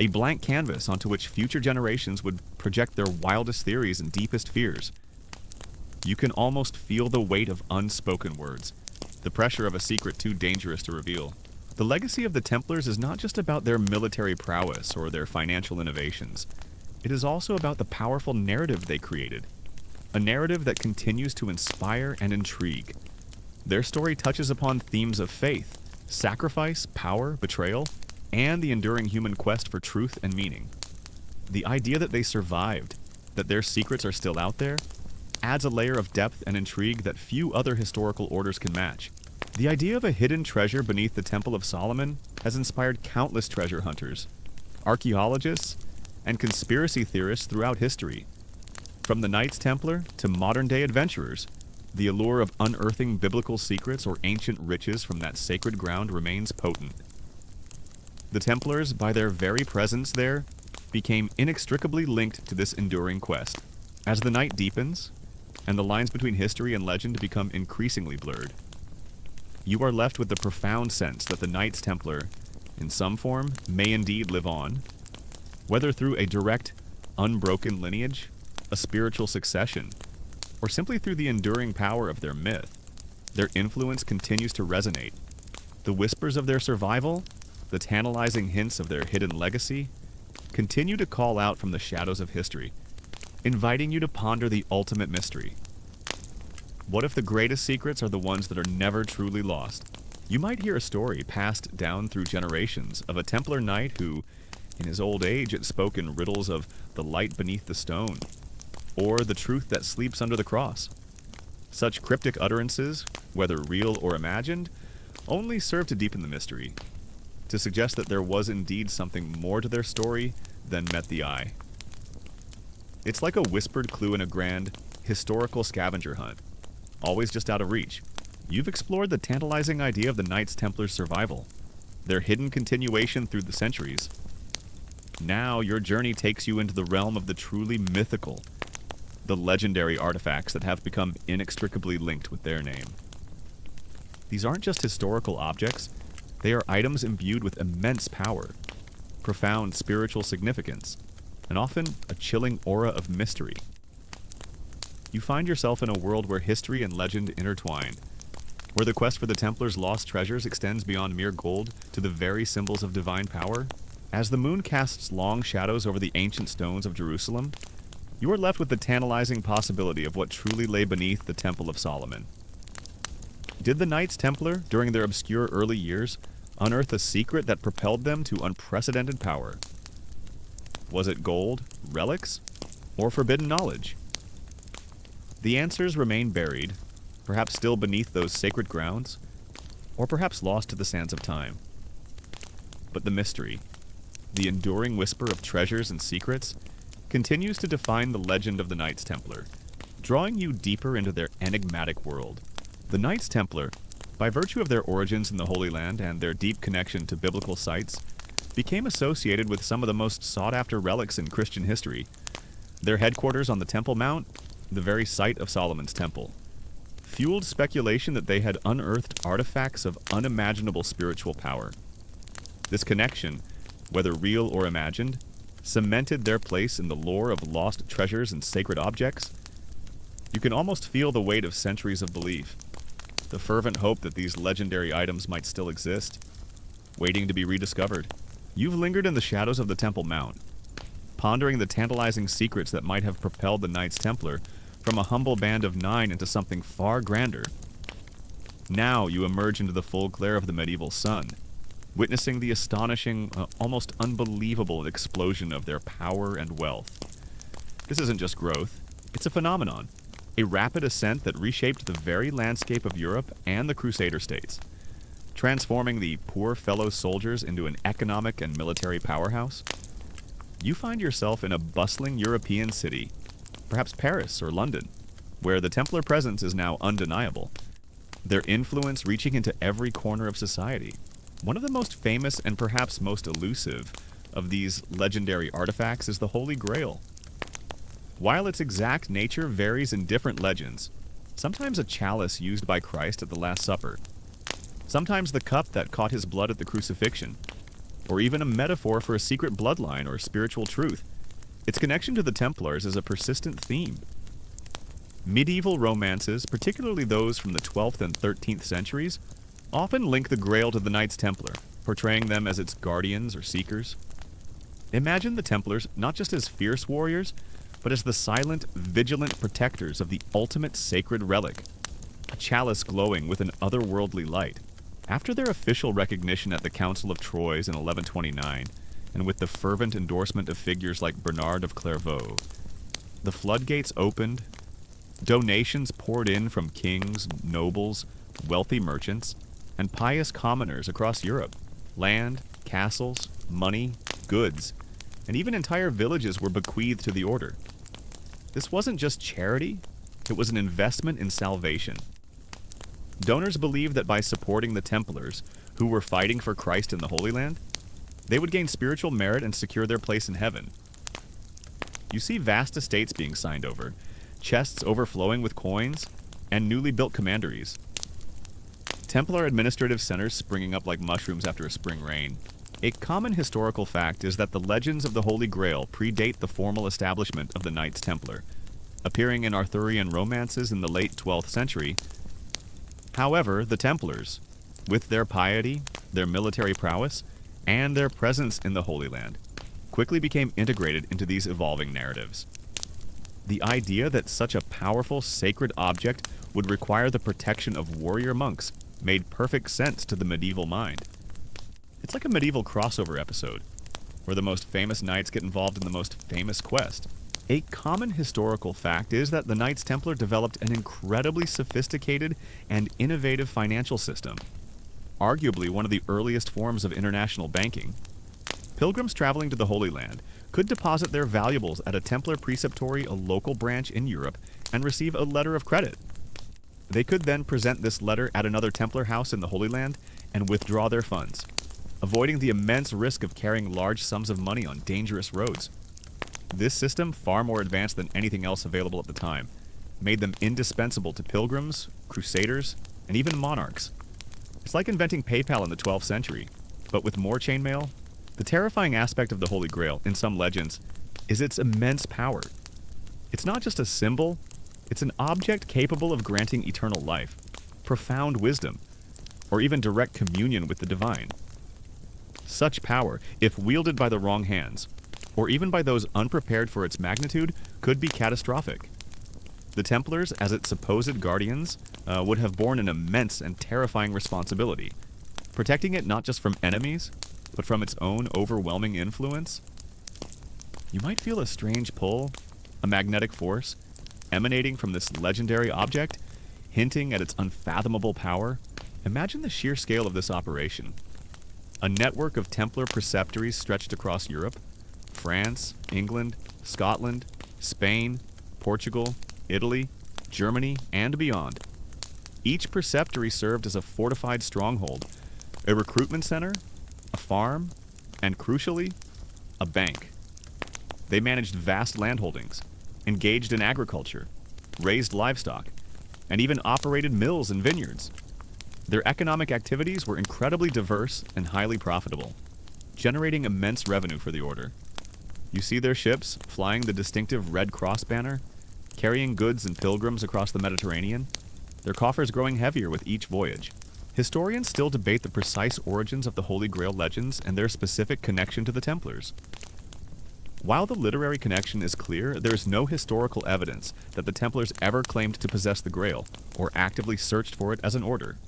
a blank canvas onto which future generations would project their wildest theories and deepest fears. You can almost feel the weight of unspoken words, the pressure of a secret too dangerous to reveal. The legacy of the Templars is not just about their military prowess or their financial innovations. It is also about the powerful narrative they created, a narrative that continues to inspire and intrigue. Their story touches upon themes of faith, sacrifice, power, betrayal, and the enduring human quest for truth and meaning. The idea that they survived, that their secrets are still out there, adds a layer of depth and intrigue that few other historical orders can match. The idea of a hidden treasure beneath the Temple of Solomon has inspired countless treasure hunters, archaeologists, and conspiracy theorists throughout history. From the Knights Templar to modern-day adventurers, the allure of unearthing biblical secrets or ancient riches from that sacred ground remains potent. The Templars, by their very presence there, became inextricably linked to this enduring quest. As the night deepens, and the lines between history and legend become increasingly blurred, you are left with the profound sense that the Knights Templar, in some form, may indeed live on, whether through a direct, unbroken lineage, a spiritual succession, or simply through the enduring power of their myth. Their influence continues to resonate. The whispers of their survival, the tantalizing hints of their hidden legacy, continue to call out from the shadows of history, inviting you to ponder the ultimate mystery. What if the greatest secrets are the ones that are never truly lost? You might hear a story passed down through generations of a Templar knight who, in his old age, had spoken riddles of the light beneath the stone, or the truth that sleeps under the cross. Such cryptic utterances, whether real or imagined, only serve to deepen the mystery, to suggest that there was indeed something more to their story than met the eye. It's like a whispered clue in a grand, historical scavenger hunt, always just out of reach. You've explored the tantalizing idea of the Knights Templar's survival, their hidden continuation through the centuries. Now your journey takes you into the realm of the truly mythical, the legendary artifacts that have become inextricably linked with their name. These aren't just historical objects, they are items imbued with immense power, profound spiritual significance, and often a chilling aura of mystery. You find yourself in a world where history and legend intertwine, where the quest for the Templars' lost treasures extends beyond mere gold to the very symbols of divine power. As the moon casts long shadows over the ancient stones of Jerusalem, you are left with the tantalizing possibility of what truly lay beneath the Temple of Solomon. Did the Knights Templar, during their obscure early years, unearth a secret that propelled them to unprecedented power? Was it gold, relics, or forbidden knowledge? The answers remain buried, perhaps still beneath those sacred grounds, or perhaps lost to the sands of time. But the mystery, the enduring whisper of treasures and secrets, continues to define the legend of the Knights Templar, drawing you deeper into their enigmatic world. The Knights Templar, by virtue of their origins in the Holy Land and their deep connection to biblical sites, became associated with some of the most sought-after relics in Christian history. Their headquarters on the Temple Mount, the very site of Solomon's Temple, fueled speculation that they had unearthed artifacts of unimaginable spiritual power. This connection, whether real or imagined, cemented their place in the lore of lost treasures and sacred objects. You can almost feel the weight of centuries of belief, the fervent hope that these legendary items might still exist, waiting to be rediscovered. You've lingered in the shadows of the Temple Mount, pondering the tantalizing secrets that might have propelled the Knights Templar from a humble band of 9 into something far grander. Now you emerge into the full glare of the medieval sun, witnessing the astonishing, almost unbelievable explosion of their power and wealth. This isn't just growth, it's a phenomenon, a rapid ascent that reshaped the very landscape of Europe and the Crusader states, transforming the poor fellow soldiers into an economic and military powerhouse. You find yourself in a bustling European city, perhaps Paris or London, where the Templar presence is now undeniable, their influence reaching into every corner of society. One of the most famous and perhaps most elusive of these legendary artifacts is the Holy Grail. While its exact nature varies in different legends, sometimes a chalice used by Christ at the Last Supper, sometimes the cup that caught his blood at the crucifixion, or even a metaphor for a secret bloodline or spiritual truth, its connection to the Templars is a persistent theme. Medieval romances, particularly those from the 12th and 13th centuries, often link the Grail to the Knights Templar, portraying them as its guardians or seekers. Imagine the Templars not just as fierce warriors, but as the silent, vigilant protectors of the ultimate sacred relic, a chalice glowing with an otherworldly light. After their official recognition at the Council of Troyes in 1129, and with the fervent endorsement of figures like Bernard of Clairvaux, the floodgates opened, donations poured in from kings, nobles, wealthy merchants, and pious commoners across Europe. Land, castles, money, goods, and even entire villages were bequeathed to the order. This wasn't just charity, it was an investment in salvation. Donors believed that by supporting the Templars, who were fighting for Christ in the Holy Land, they would gain spiritual merit and secure their place in heaven. You see vast estates being signed over, chests overflowing with coins, and newly built commanderies. Templar administrative centers springing up like mushrooms after a spring rain. A common historical fact is that the legends of the Holy Grail predate the formal establishment of the Knights Templar, appearing in Arthurian romances in the late 12th century. However, the Templars, with their piety, their military prowess, and their presence in the Holy Land, quickly became integrated into these evolving narratives. The idea that such a powerful, sacred object would require the protection of warrior monks made perfect sense to the medieval mind. It's like a medieval crossover episode, where the most famous knights get involved in the most famous quest. A common historical fact is that the Knights Templar developed an incredibly sophisticated and innovative financial system, arguably one of the earliest forms of international banking. Pilgrims traveling to the Holy Land could deposit their valuables at a Templar preceptory, a local branch in Europe, and receive a letter of credit. They could then present this letter at another Templar house in the Holy Land and withdraw their funds, avoiding the immense risk of carrying large sums of money on dangerous roads. This system, far more advanced than anything else available at the time, made them indispensable to pilgrims, crusaders, and even monarchs. It's like inventing PayPal in the 12th century, but with more chainmail. The terrifying aspect of the Holy Grail, in some legends, is its immense power. It's not just a symbol, it's an object capable of granting eternal life, profound wisdom, or even direct communion with the divine. Such power, if wielded by the wrong hands, or even by those unprepared for its magnitude, could be catastrophic. The Templars, as its supposed guardians, would have borne an immense and terrifying responsibility, protecting it not just from enemies, but from its own overwhelming influence. You might feel a strange pull, a magnetic force, emanating from this legendary object, hinting at its unfathomable power. Imagine the sheer scale of this operation. A network of Templar preceptories stretched across Europe, France, England, Scotland, Spain, Portugal, Italy, Germany, and beyond. Each preceptory served as a fortified stronghold, a recruitment center, a farm, and crucially, a bank. They managed vast landholdings, engaged in agriculture, raised livestock, and even operated mills and vineyards. Their economic activities were incredibly diverse and highly profitable, generating immense revenue for the order. You see their ships flying the distinctive Red Cross banner, carrying goods and pilgrims across the Mediterranean, their coffers growing heavier with each voyage. Historians still debate the precise origins of the Holy Grail legends and their specific connection to the Templars. While the literary connection is clear, there is no historical evidence that the Templars ever claimed to possess the Grail or actively searched for it as an order.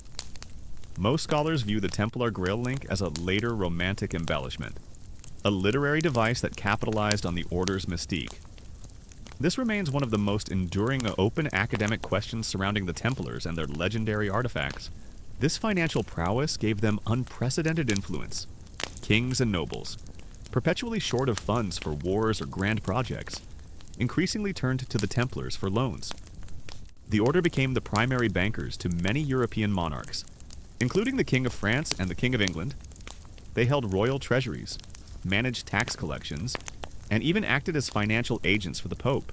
Most scholars view the Templar Grail link as a later romantic embellishment, a literary device that capitalized on the Order's mystique. This remains one of the most enduring open academic questions surrounding the Templars and their legendary artifacts. This financial prowess gave them unprecedented influence. Kings and nobles, perpetually short of funds for wars or grand projects, increasingly turned to the Templars for loans. The Order became the primary bankers to many European monarchs, including the King of France and the King of England. They held royal treasuries, managed tax collections, and even acted as financial agents for the Pope.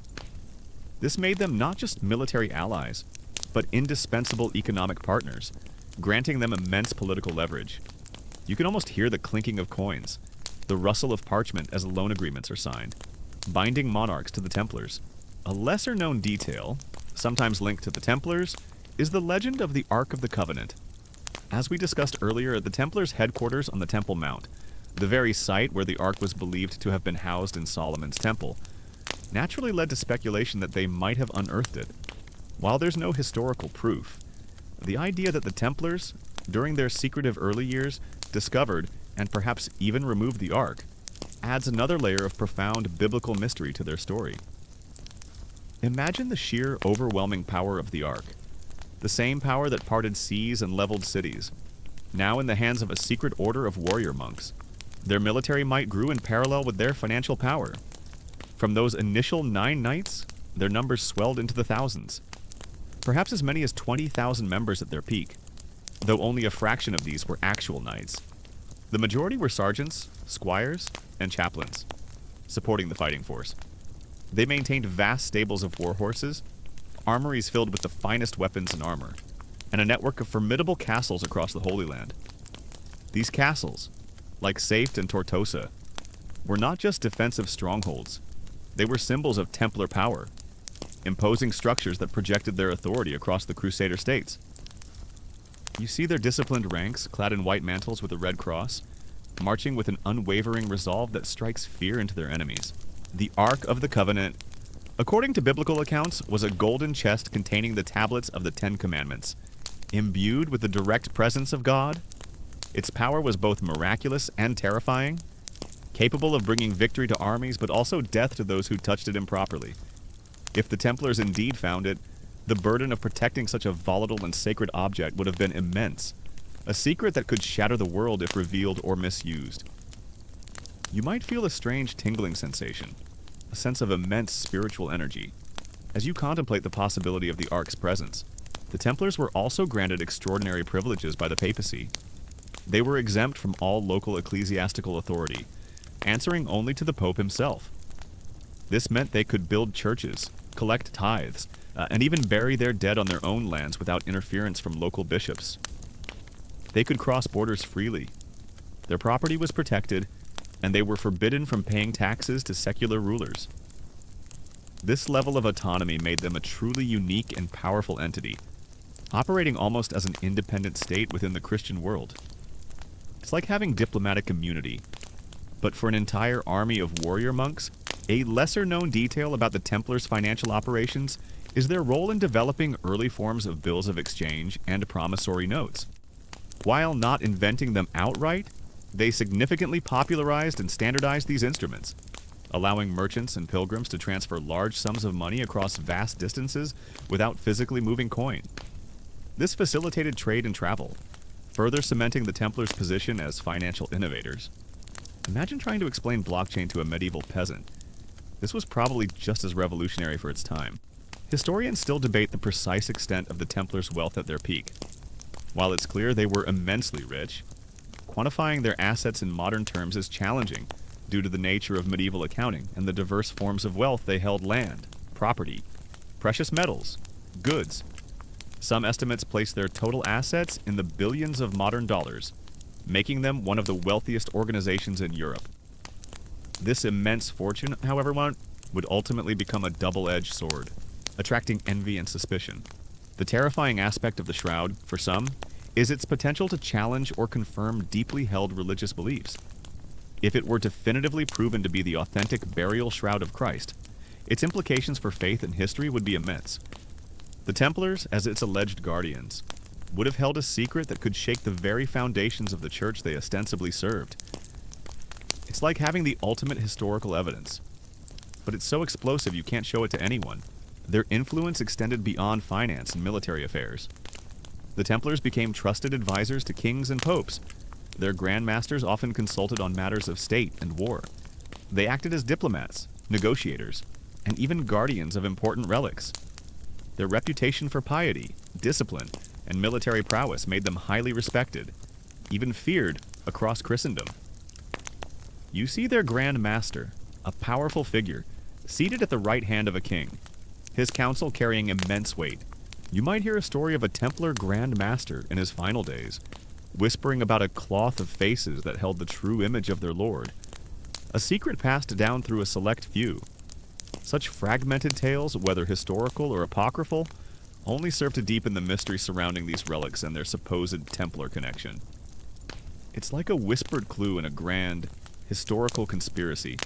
This made them not just military allies, but indispensable economic partners, granting them immense political leverage. You can almost hear the clinking of coins, the rustle of parchment as loan agreements are signed, binding monarchs to the Templars. A lesser-known detail, sometimes linked to the Templars, is the legend of the Ark of the Covenant. As we discussed earlier, the Templars' headquarters on the Temple Mount, the very site where the Ark was believed to have been housed in Solomon's temple, naturally led to speculation that they might have unearthed it. While there's no historical proof, the idea that the Templars, during their secretive early years, discovered and perhaps even removed the Ark, adds another layer of profound biblical mystery to their story. Imagine the sheer, overwhelming power of the Ark, the same power that parted seas and leveled cities, now in the hands of a secret order of warrior monks. Their military might grew in parallel with their financial power. From those initial 9 knights, their numbers swelled into the thousands. Perhaps as many as 20,000 members at their peak, though only a fraction of these were actual knights. The majority were sergeants, squires, and chaplains, supporting the fighting force. They maintained vast stables of war horses, armories filled with the finest weapons and armor, and a network of formidable castles across the Holy Land. These castles, like Safed and Tortosa, were not just defensive strongholds, they were symbols of Templar power, imposing structures that projected their authority across the Crusader states. You see their disciplined ranks, clad in white mantles with a red cross, marching with an unwavering resolve that strikes fear into their enemies. The Ark of the Covenant, according to biblical accounts, was a golden chest containing the tablets of the Ten Commandments. Imbued with the direct presence of God, its power was both miraculous and terrifying, capable of bringing victory to armies but also death to those who touched it improperly. If the Templars indeed found it, the burden of protecting such a volatile and sacred object would have been immense, a secret that could shatter the world if revealed or misused. You might feel a strange tingling sensation, a sense of immense spiritual energy, as you contemplate the possibility of the Ark's presence. The Templars were also granted extraordinary privileges by the papacy. They were exempt from all local ecclesiastical authority, answering only to the Pope himself. This meant they could build churches, collect tithes, and even bury their dead on their own lands without interference from local bishops. They could cross borders freely. Their property was protected, and they were forbidden from paying taxes to secular rulers. This level of autonomy made them a truly unique and powerful entity, operating almost as an independent state within the Christian world. It's like having diplomatic immunity, but for an entire army of warrior monks. A lesser-known detail about the Templars' financial operations is their role in developing early forms of bills of exchange and promissory notes. While not inventing them outright, they significantly popularized and standardized these instruments, allowing merchants and pilgrims to transfer large sums of money across vast distances without physically moving coin. This facilitated trade and travel, further cementing the Templars' position as financial innovators. Imagine trying to explain blockchain to a medieval peasant. This was probably just as revolutionary for its time. Historians still debate the precise extent of the Templars' wealth at their peak. While it's clear they were immensely rich, quantifying their assets in modern terms is challenging due to the nature of medieval accounting and the diverse forms of wealth they held: land, property, precious metals, goods. Some estimates place their total assets in the billions of modern dollars, making them one of the wealthiest organizations in Europe. This immense fortune, however, would ultimately become a double-edged sword, attracting envy and suspicion. The terrifying aspect of the Shroud, for some, is its potential to challenge or confirm deeply held religious beliefs. If it were definitively proven to be the authentic burial shroud of Christ, its implications for faith and history would be immense. The Templars, as its alleged guardians, would have held a secret that could shake the very foundations of the church they ostensibly served. It's like having the ultimate historical evidence, but it's so explosive you can't show it to anyone. Their influence extended beyond finance and military affairs. The Templars became trusted advisors to kings and popes. Their Grand Masters often consulted on matters of state and war. They acted as diplomats, negotiators, and even guardians of important relics. Their reputation for piety, discipline, and military prowess made them highly respected, even feared, across Christendom. You see their Grand Master, a powerful figure, seated at the right hand of a king, his council carrying immense weight. You might hear a story of a Templar Grand Master in his final days, whispering about a cloth of faces that held the true image of their lord, a secret passed down through a select few. Such fragmented tales, whether historical or apocryphal, only serve to deepen the mystery surrounding these relics and their supposed Templar connection. It's like a whispered clue in a grand, historical conspiracy,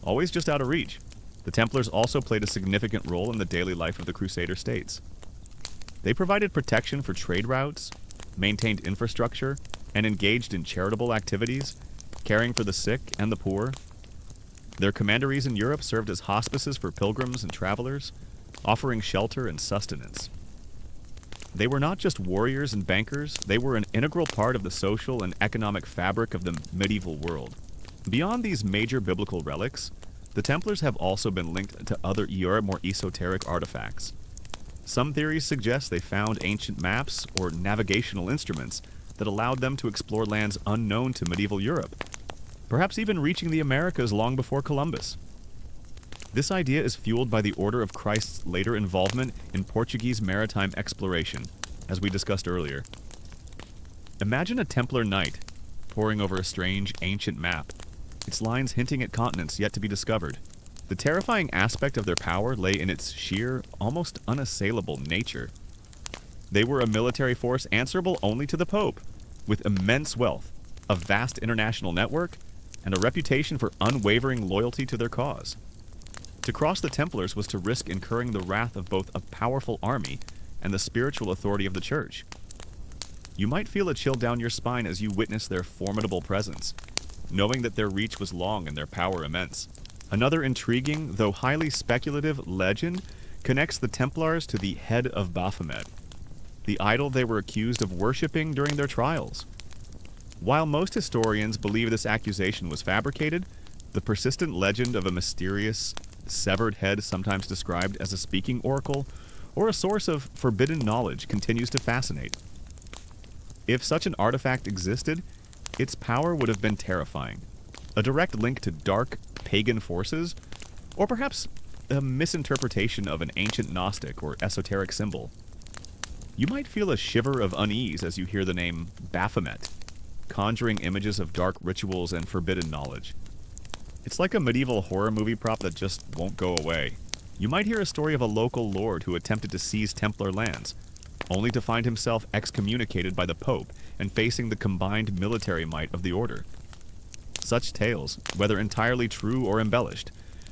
always just out of reach. The Templars also played a significant role in the daily life of the Crusader states. They provided protection for trade routes, maintained infrastructure, and engaged in charitable activities, caring for the sick and the poor. Their commanderies in Europe served as hospices for pilgrims and travelers, offering shelter and sustenance. They were not just warriors and bankers, they were an integral part of the social and economic fabric of the medieval world. Beyond these major biblical relics, the Templars have also been linked to other more esoteric artifacts. Some theories suggest they found ancient maps or navigational instruments that allowed them to explore lands unknown to medieval Europe, perhaps even reaching the Americas long before Columbus. This idea is fueled by the Order of Christ's later involvement in Portuguese maritime exploration. as we discussed earlier. Imagine a Templar knight poring over a strange, ancient map, its lines hinting at continents yet to be discovered. The terrifying aspect of their power lay in its sheer, almost unassailable nature. They were a military force answerable only to the Pope, with immense wealth, a vast international network, and a reputation for unwavering loyalty to their cause. To cross the Templars was to risk incurring the wrath of both a powerful army and the spiritual authority of the Church. You might feel a chill down your spine as you witness their formidable presence, knowing that their reach was long and their power immense. Another intriguing, though highly speculative, legend connects the Templars to the head of Baphomet, the idol they were accused of worshipping during their trials. While most historians believe this accusation was fabricated, the persistent legend of a mysterious, severed head, sometimes described as a speaking oracle or a source of forbidden knowledge, continues to fascinate. If such an artifact existed, its power would have been terrifying. A direct link to dark, pagan forces, or perhaps a misinterpretation of an ancient Gnostic or esoteric symbol. You might feel a shiver of unease as you hear the name Baphomet, conjuring images of dark rituals and forbidden knowledge. It's like a medieval horror movie prop that just won't go away. You might hear a story of a local lord who attempted to seize Templar lands, only to find himself excommunicated by the Pope and facing the combined military might of the order. Such tales, whether entirely true or embellished,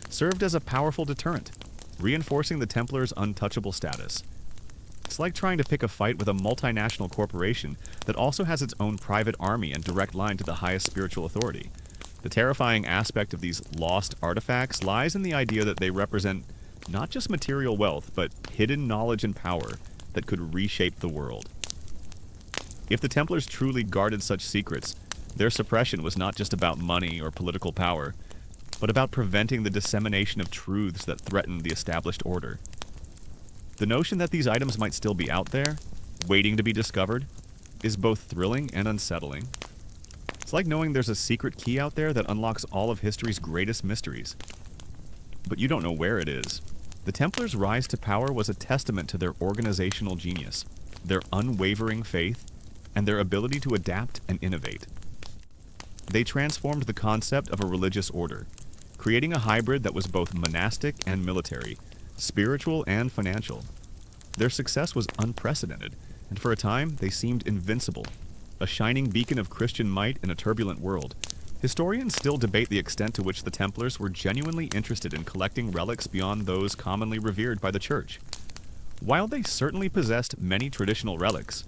served as a powerful deterrent, reinforcing the Templars' untouchable status. It's like trying to pick a fight with a multinational corporation that also has its own private army and direct line to the highest spiritual authority. The terrifying aspect of these lost artifacts lies in the idea that they represent not just material wealth, but hidden knowledge and power that could reshape the world. If the Templars truly guarded such secrets, their suppression was not just about money or political power, but about preventing the dissemination of truths that threatened the established order. The notion that these items might still be out there, waiting to be discovered, is both thrilling and unsettling. It's like knowing there's a secret key out there that unlocks all of history's greatest mysteries. But you don't know where it is. The Templars' rise to power was a testament to their organizational genius, their unwavering faith, and their ability to adapt and innovate. They transformed the concept of a religious order, creating a hybrid that was both monastic and military, spiritual and financial. Their success was unprecedented, and for a time they seemed invincible, a shining beacon of Christian might in a turbulent world. Historians still debate the extent to which the Templars were genuinely interested in collecting relics beyond those commonly revered by the Church. While they certainly possessed many traditional relics,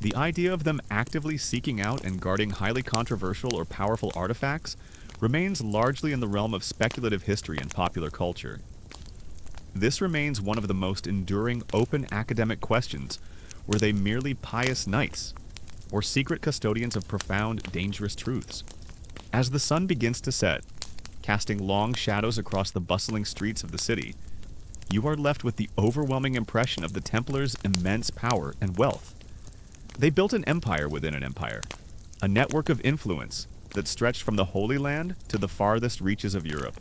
the idea of them actively seeking out and guarding highly controversial or powerful artifacts remains largely in the realm of speculative history and popular culture. This remains one of the most enduring open academic questions. Were they merely pious knights, or secret custodians of profound, dangerous truths? As the sun begins to set, casting long shadows across the bustling streets of the city, you are left with the overwhelming impression of the Templars' immense power and wealth. They built an empire within an empire, a network of influence that stretched from the Holy Land to the farthest reaches of Europe.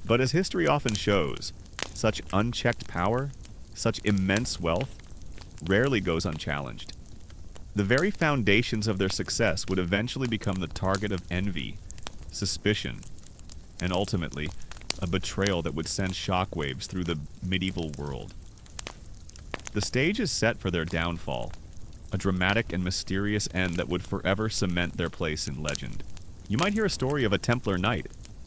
But as history often shows, such unchecked power, such immense wealth, rarely goes unchallenged. The very foundations of their success would eventually become the target of envy, suspicion, and ultimately, a betrayal that would send shockwaves through the medieval world. The stage is set for their downfall, a dramatic and mysterious end that would forever cement their place in legend. You might hear a story of a Templar knight,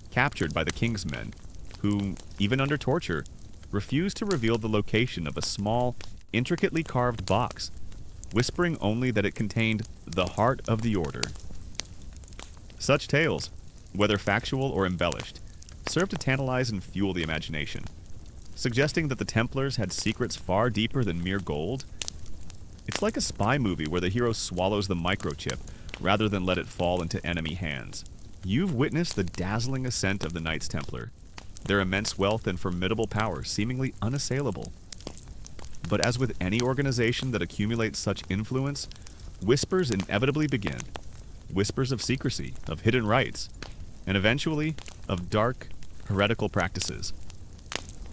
captured by the king's men, who, even under torture, refused to reveal the location of a small, intricately carved box, whispering only that it contained the heart of the order. Such tales, whether factual or embellished, serve to tantalize and fuel the imagination, suggesting that the Templars had secrets far deeper than mere gold. It's like a spy movie where the hero swallows the microchip rather than let it fall into enemy hands. You've witnessed the dazzling ascent of the Knights Templar, their immense wealth and formidable power seemingly unassailable. But as with any organization that accumulates such influence, whispers inevitably begin. Whispers of secrecy, of hidden rites, and eventually, of dark, heretical practices.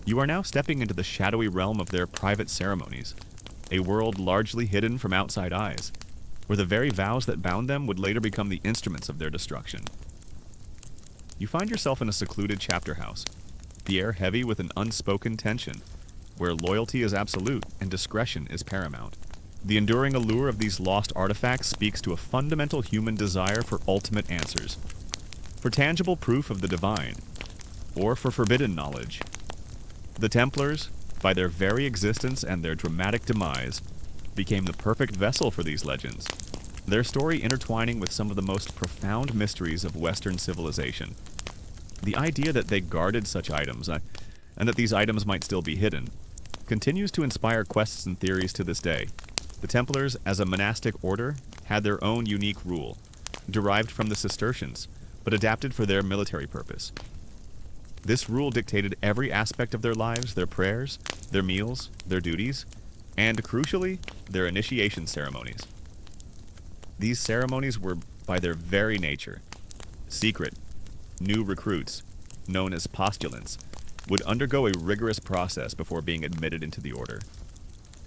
You are now stepping into the shadowy realm of their private ceremonies, a world largely hidden from outside eyes, where the very vows that bound them would later become the instruments of their destruction. You find yourself in a secluded chapter house, the air heavy with an unspoken tension, where loyalty is absolute and discretion is paramount. The enduring allure of these lost artifacts speaks to a fundamental human desire for ultimate answers, for tangible proof of the divine, or for forbidden knowledge. The Templars, by their very existence and their dramatic demise, became the perfect vessel for these legends, their story intertwining with some of the most profound mysteries of Western civilization. The idea that they guarded such items, and that these items might still be hidden, continues to inspire quests and theories to this day. The Templars, as a monastic order, had their own unique rule, derived from the Cistercians, but adapted for their military purpose. This rule dictated every aspect of their lives, their prayers, their meals, their duties, and, crucially, their initiation ceremonies. These ceremonies were, by their very nature, secret. New recruits, known as postulants, would undergo a rigorous process before being admitted into the order.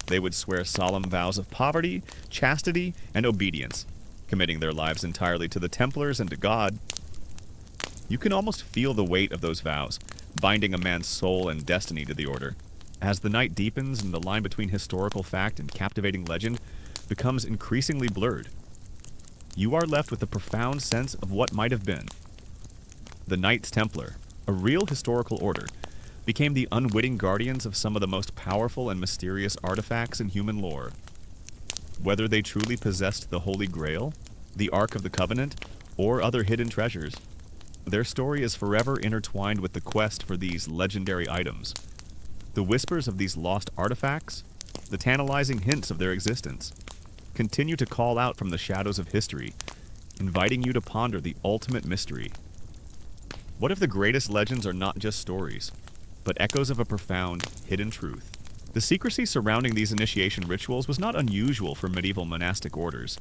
They would swear solemn vows of poverty, chastity, and obedience, committing their lives entirely to the Templars and to God. You can almost feel the weight of those vows, binding a man's soul and destiny to the order. As the night deepens and the line between historical fact and captivating legend becomes increasingly blurred, you are left with a profound sense of what might have been. The Knights Templar, a real historical order, became the unwitting guardians of some of the most powerful and mysterious artifacts in human lore. Whether they truly possessed the Holy Grail, the Ark of the Covenant, or other hidden treasures, their story is forever intertwined with the quest for these legendary items. The whispers of these lost artifacts, the tantalizing hints of their existence, continue to call out from the shadows of history, inviting you to ponder the ultimate mystery. What if the greatest legends are not just stories, but echoes of a profound, hidden truth? The secrecy surrounding these initiation rituals was not unusual for medieval monastic orders.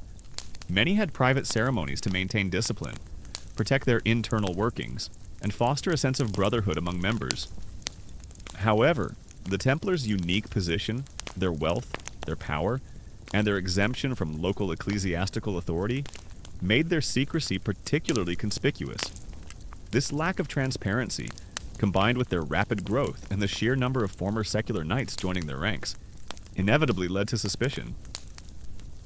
Many had private ceremonies to maintain discipline, protect their internal workings, and foster a sense of brotherhood among members. However, the Templars' unique position, their wealth, their power, and their exemption from local ecclesiastical authority made their secrecy particularly conspicuous. This lack of transparency, combined with their rapid growth and the sheer number of former secular knights joining their ranks, inevitably led to suspicion.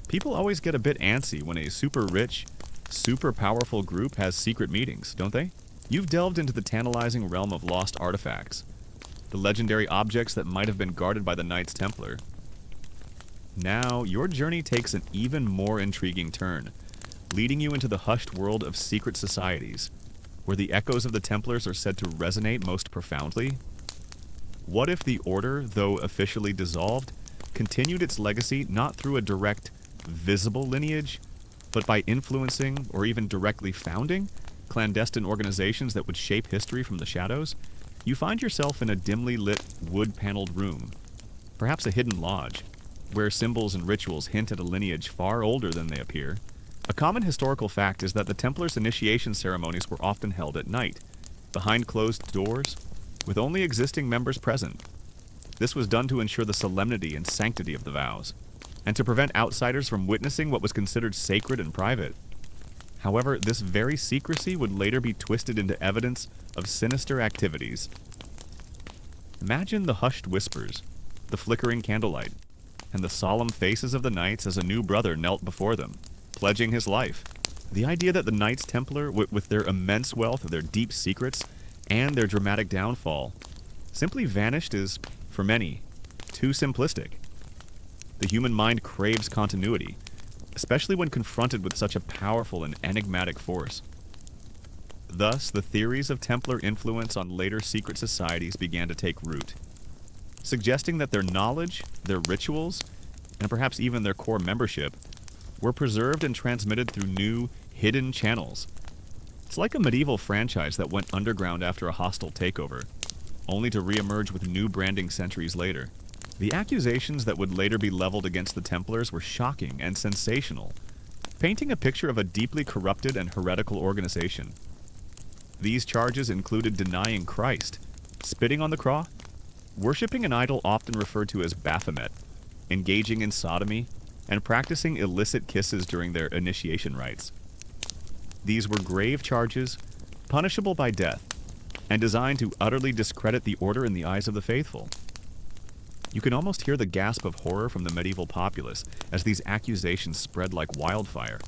People always get a bit antsy when a super rich, super powerful group has secret meetings, don't they? You've delved into the tantalizing realm of lost artifacts, the legendary objects that might have been guarded by the Knights Templar. Now, your journey takes an even more intriguing turn, leading you into the hushed world of secret societies, where the echoes of the Templars are said to resonate most profoundly. What if the order, though officially dissolved, continued its legacy not through a direct, visible lineage, but by influencing, or even directly founding, clandestine organizations that would shape history from the shadows? You find yourself in a dimly lit, wood-paneled room, perhaps a hidden lodge, where symbols and rituals hint at a lineage far older than they appear. A common historical fact is that the Templars' initiation ceremonies were often held at night, behind closed doors, with only existing members present. This was done to ensure the solemnity and sanctity of the vows, and to prevent outsiders from witnessing what was considered sacred and private. However, this very secrecy would later be twisted into evidence of sinister activities. Imagine the hushed whispers, the flickering candlelight, and the solemn faces of the knights as a new brother knelt before them, pledging his life. The idea that the Knights Templar, with their immense wealth, their deep secrets, and their dramatic downfall, simply vanished is, for many, too simplistic. The human mind craves continuity, especially when confronted with such a powerful and enigmatic force. Thus, the theories of Templar influence on later secret societies began to take root, suggesting that their knowledge, their rituals, and perhaps even their core membership were preserved and transmitted through new, hidden channels. It's like a medieval franchise that went underground after a hostile takeover, only to re-emerge with new branding centuries later. The accusations that would later be leveled against the Templars were shocking and sensational, painting a picture of a deeply corrupted and heretical organization. These charges included denying Christ, spitting on the cross, worshipping an idol often referred to as Baphomet, engaging in sodomy, and practicing illicit kisses during their initiation rites. These were grave charges, punishable by death, and designed to utterly discredit the order in the eyes of the faithful. You can almost hear the gasp of horror from the medieval populace as these accusations spread like wildfire.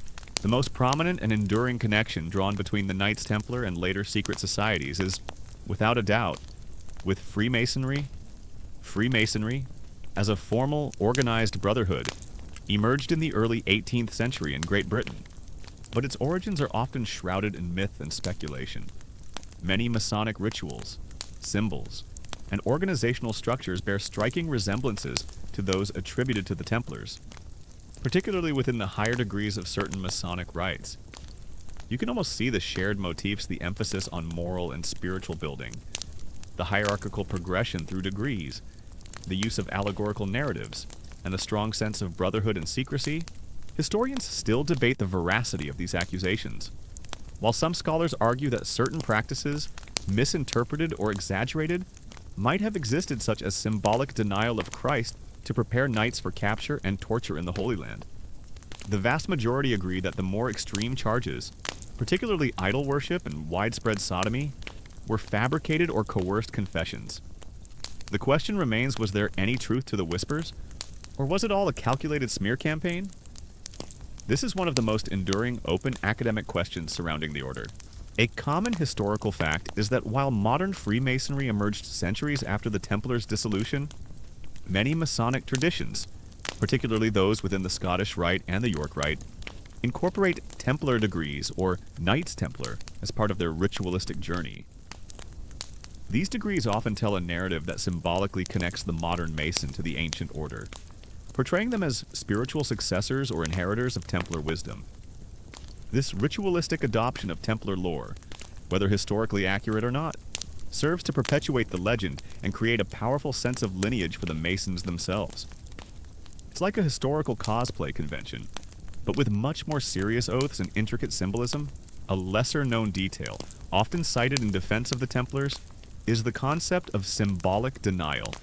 The most prominent and enduring connection drawn between the Knights Templar and later secret societies is, without a doubt, with Freemasonry. Freemasonry, as a formal, organized brotherhood, emerged in the early 18th century in Great Britain, but its origins are often shrouded in myth and speculation. Many Masonic rituals, symbols, and organizational structures bear striking resemblances to those attributed to the Templars, particularly within the higher degrees of certain Masonic rites. You can almost see the shared motifs, the emphasis on moral and spiritual building, the hierarchical progression through degrees, the use of allegorical narratives, and the strong sense of brotherhood and secrecy. Historians still debate the veracity of these accusations. While some scholars argue that certain practices, misinterpreted or exaggerated, might have existed, such as symbolic denial of Christ to prepare knights for capture and torture in the Holy Land, the vast majority agree that the more extreme charges, particularly idol worship and widespread sodomy, were fabricated or coerced confessions. The question remains, was there any truth to the whispers, or was it all a calculated smear campaign? This is one of the most enduring open academic questions surrounding the order. A common historical fact is that while modern Freemasonry emerged centuries after the Templars' dissolution, many Masonic traditions, particularly those within the Scottish Rite and the York Rite, incorporate Templar degrees or Knights Templar as part of their ritualistic journey. These degrees often tell a narrative that symbolically connects the modern Mason to the ancient order, portraying them as spiritual successors or inheritors of Templar wisdom. This ritualistic adoption of Templar lore, whether historically accurate or not, serves to perpetuate the legend and create a powerful sense of lineage for the Masons themselves. It's like a historical cosplay convention, but with much more serious oaths and intricate symbolism. A lesser-known detail, often cited in defense of the Templars, is the concept of symbolic denial.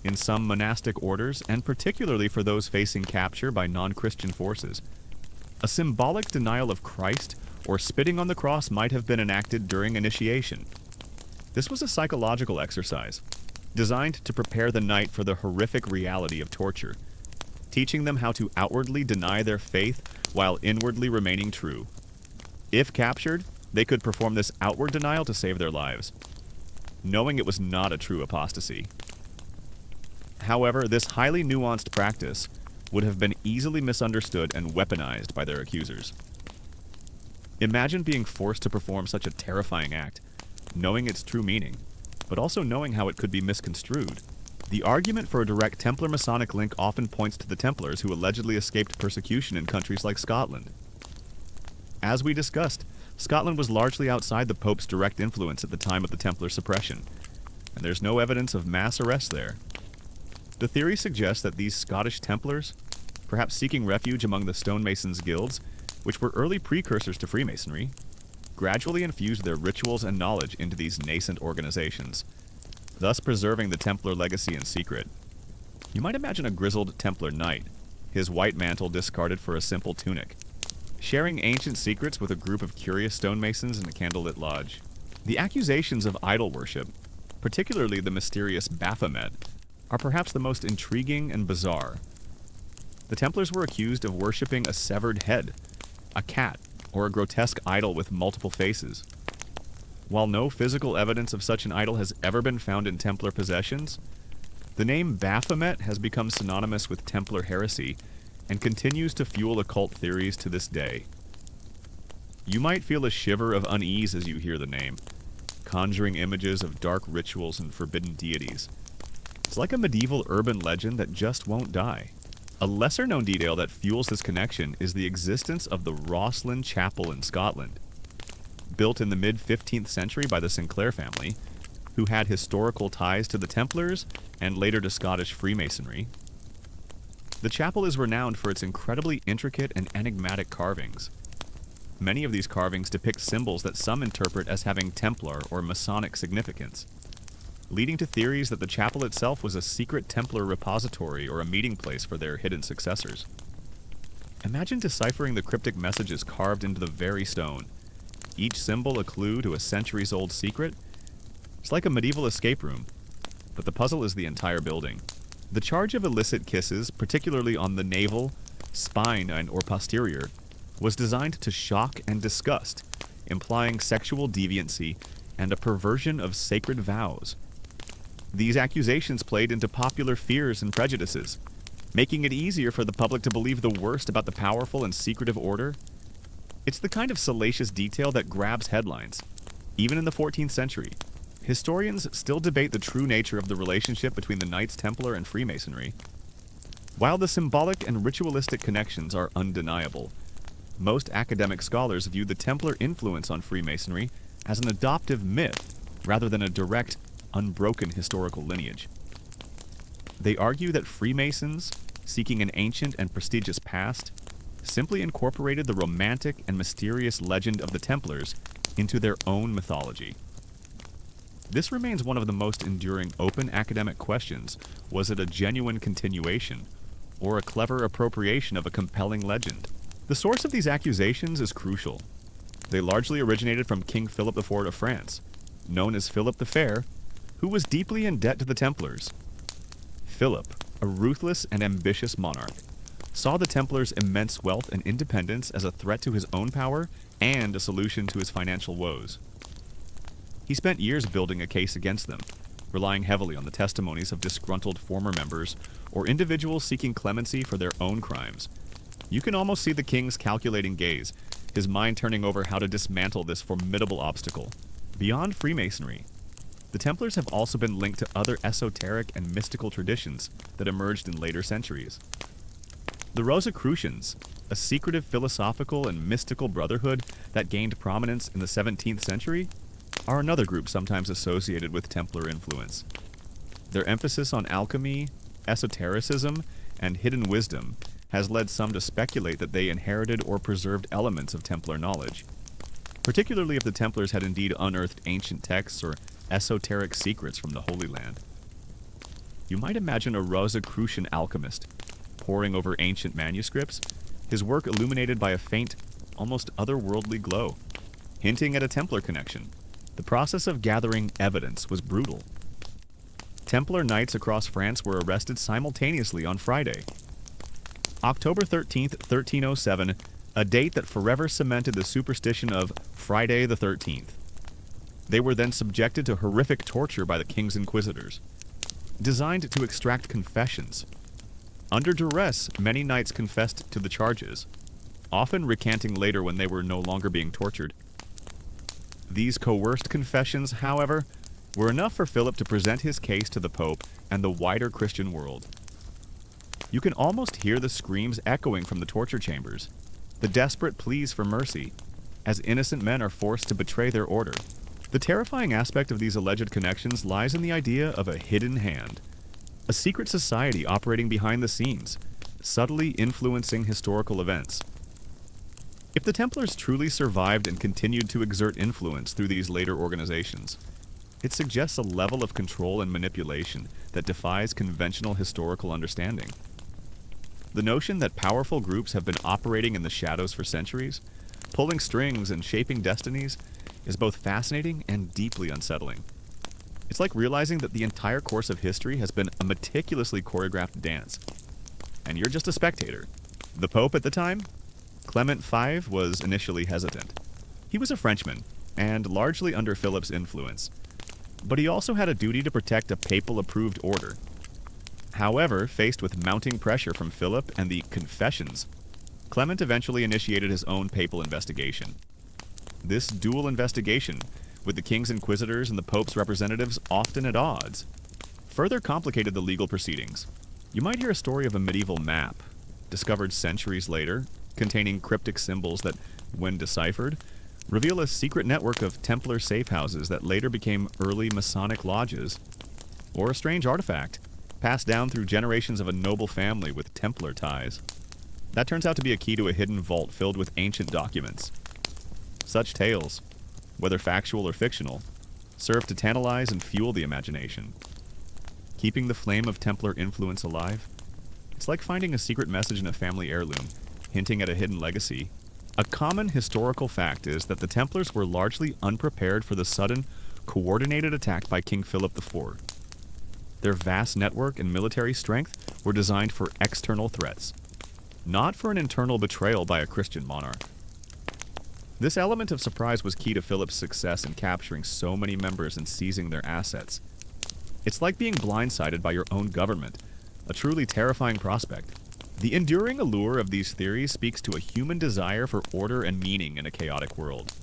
In some monastic orders, and particularly for those facing capture by non-Christian forces, a symbolic denial of Christ or spitting on the cross might have been enacted during initiation. This was a psychological exercise, designed to prepare the knight for the horrific reality of torture, teaching them how to outwardly deny their faith while inwardly remaining true. If captured, they could perform this outward denial to save their lives, knowing it was not a true apostasy. However, this highly nuanced practice would have been easily misunderstood and weaponized by their accusers. Imagine being forced to perform such a terrifying act, knowing its true meaning, but also knowing how it could be misconstrued. The argument for a direct Templar Masonic link often points to the Templars who allegedly escaped persecution in countries like Scotland. As we discussed, Scotland was largely outside the Pope's direct influence at the time of the Templar suppression, and there's no evidence of mass arrests there. The theory suggests that these Scottish Templars, perhaps seeking refuge among the stonemasons' guilds, which were early precursors to Freemasonry, gradually infused their rituals and knowledge into these nascent organizations, thus preserving the Templar legacy in secret. You might imagine a grizzled Templar knight, his white mantle discarded for a simple tunic, sharing ancient secrets with a group of curious stonemasons in a candlelit lodge. The accusations of idol worship, particularly the mysterious Baphomet, are perhaps the most intriguing and bizarre. The Templars were accused of worshipping a severed head, a cat, or a grotesque idol with multiple faces. While no physical evidence of such an idol has ever been found in Templar possessions, the name Baphomet has become synonymous with Templar heresy and continues to fuel occult theories to this day. You might feel a shiver of unease as you hear the name, conjuring images of dark rituals and forbidden deities. It's like a medieval urban legend that just won't die. A lesser-known detail that fuels this connection is the existence of the Rosslyn Chapel in Scotland. Built in the mid-15th century by the Sinclair family, who had historical ties to the Templars and later to Scottish Freemasonry. The chapel is renowned for its incredibly intricate and enigmatic carvings. Many of these carvings depict symbols that some interpret as having Templar or Masonic significance. leading to theories that the chapel itself was a secret Templar repository or a meeting place for their hidden successors. Imagine deciphering the cryptic messages carved into the very stone, each symbol a clue to a centuries-old secret. It's like a medieval escape room, but the puzzle is the entire building. The charge of illicit kisses, particularly on the navel, spine, or posterior, was designed to shock and disgust, implying sexual deviancy and a perversion of sacred vows. These accusations played into popular fears and prejudices, making it easier for the public to believe the worst about the powerful and secretive order. It's the kind of salacious detail that grabs headlines. Even in the 14th century, historians still debate the true nature of the relationship between the Knights Templar and Freemasonry. While the symbolic and ritualistic connections are undeniable, most academic scholars view the Templar influence on Freemasonry as an adoptive myth rather than a direct, unbroken historical lineage. They argue that Freemasons, seeking an ancient and prestigious past, simply incorporated the romantic and mysterious legend of the Templars into their own mythology. This remains one of the most enduring open academic questions. Was it a genuine continuation, or a clever appropriation of a compelling legend? The source of these accusations is crucial. They largely originated from King Philip IV of France, known as Philip the Fair, who was deeply in debt to the Templars. Philip, a ruthless and ambitious monarch, saw the Templars' immense wealth and independence as a threat to his own power and a solution to his financial woes. He spent years building a case against them, relying heavily on the testimonies of disgruntled former members or individuals seeking clemency for their own crimes. You can almost see the king's calculating gaze, his mind turning over how to dismantle this formidable obstacle. Beyond Freemasonry, the Templars have also been linked to other esoteric and mystical traditions that emerged in later centuries. The Rosicrucians, a secretive philosophical and mystical brotherhood that gained prominence in the 17th century, are another group sometimes associated with Templar influence. Their emphasis on alchemy, esotericism, and hidden wisdom has led some to speculate that they inherited or preserved elements of Templar knowledge, particularly if the Templars had indeed unearthed ancient texts or esoteric secrets from the Holy Land. You might imagine a Rosicrucian alchemist poring over ancient manuscripts, his work illuminated by a faint, almost otherworldly glow, hinting at a Templar connection. The process of gathering evidence was brutal. Templar knights across France were arrested simultaneously on Friday, October 13th, 1307, a date that forever cemented the superstition of Friday the 13th. They were then subjected to horrific torture by the king's inquisitors, designed to extract confessions. Under duress, many knights confessed to the charges, often recanting later when they were no longer being tortured. These coerced confessions, however, were enough for Philip to present his case to the Pope and the wider Christian world. You can almost hear the screams echoing from the torture chambers, the desperate pleas for mercy, as innocent men are forced to betray their order. The terrifying aspect of these alleged connections lies in the idea of a hidden hand, a secret society operating behind the scenes, subtly influencing historical events. If the Templars truly survived and continued to exert influence through these later organizations, it suggests a level of control and manipulation that defies conventional historical understanding. The notion that powerful groups have been operating in the shadows for centuries, pulling strings and shaping destinies, is both fascinating and deeply unsettling. It's like realizing that the entire course of history has been a meticulously choreographed dance, and you're just a spectator. The Pope at the time, Clement V, was initially hesitant. He was a Frenchman, and largely under Philip's influence, but he also had a duty to protect a papal-approved order. However, faced with mounting pressure from Philip and the confessions, Clement eventually initiated his own papal investigation. This dual investigation, with the king's inquisitors and the Pope's representatives often at odds, further complicated the legal proceedings. You might hear a story of a medieval map, discovered centuries later, containing cryptic symbols that, when deciphered, reveal a secret network of Templar safe houses that later became early Masonic lodges, or a strange artifact, passed down through generations of a noble family with Templar ties. That turns out to be a key to a hidden vault filled with ancient documents. Such tales, whether factual or fictional, serve to tantalize and fuel the imagination. Keeping the flame of Templar influence alive? It's like finding a secret message in a family heirloom, hinting at a hidden legacy. A common historical fact is that the Templars were largely unprepared for the sudden, coordinated attack by King Philip IV. Their vast network and military strength were designed for external threats, not for an internal betrayal by a Christian monarch. This element of surprise was key to Philip's success in capturing so many members and seizing their assets. It's like being blindsided by your own government, a truly terrifying prospect. The enduring allure of these theories speaks to a human desire for order and meaning in a chaotic world.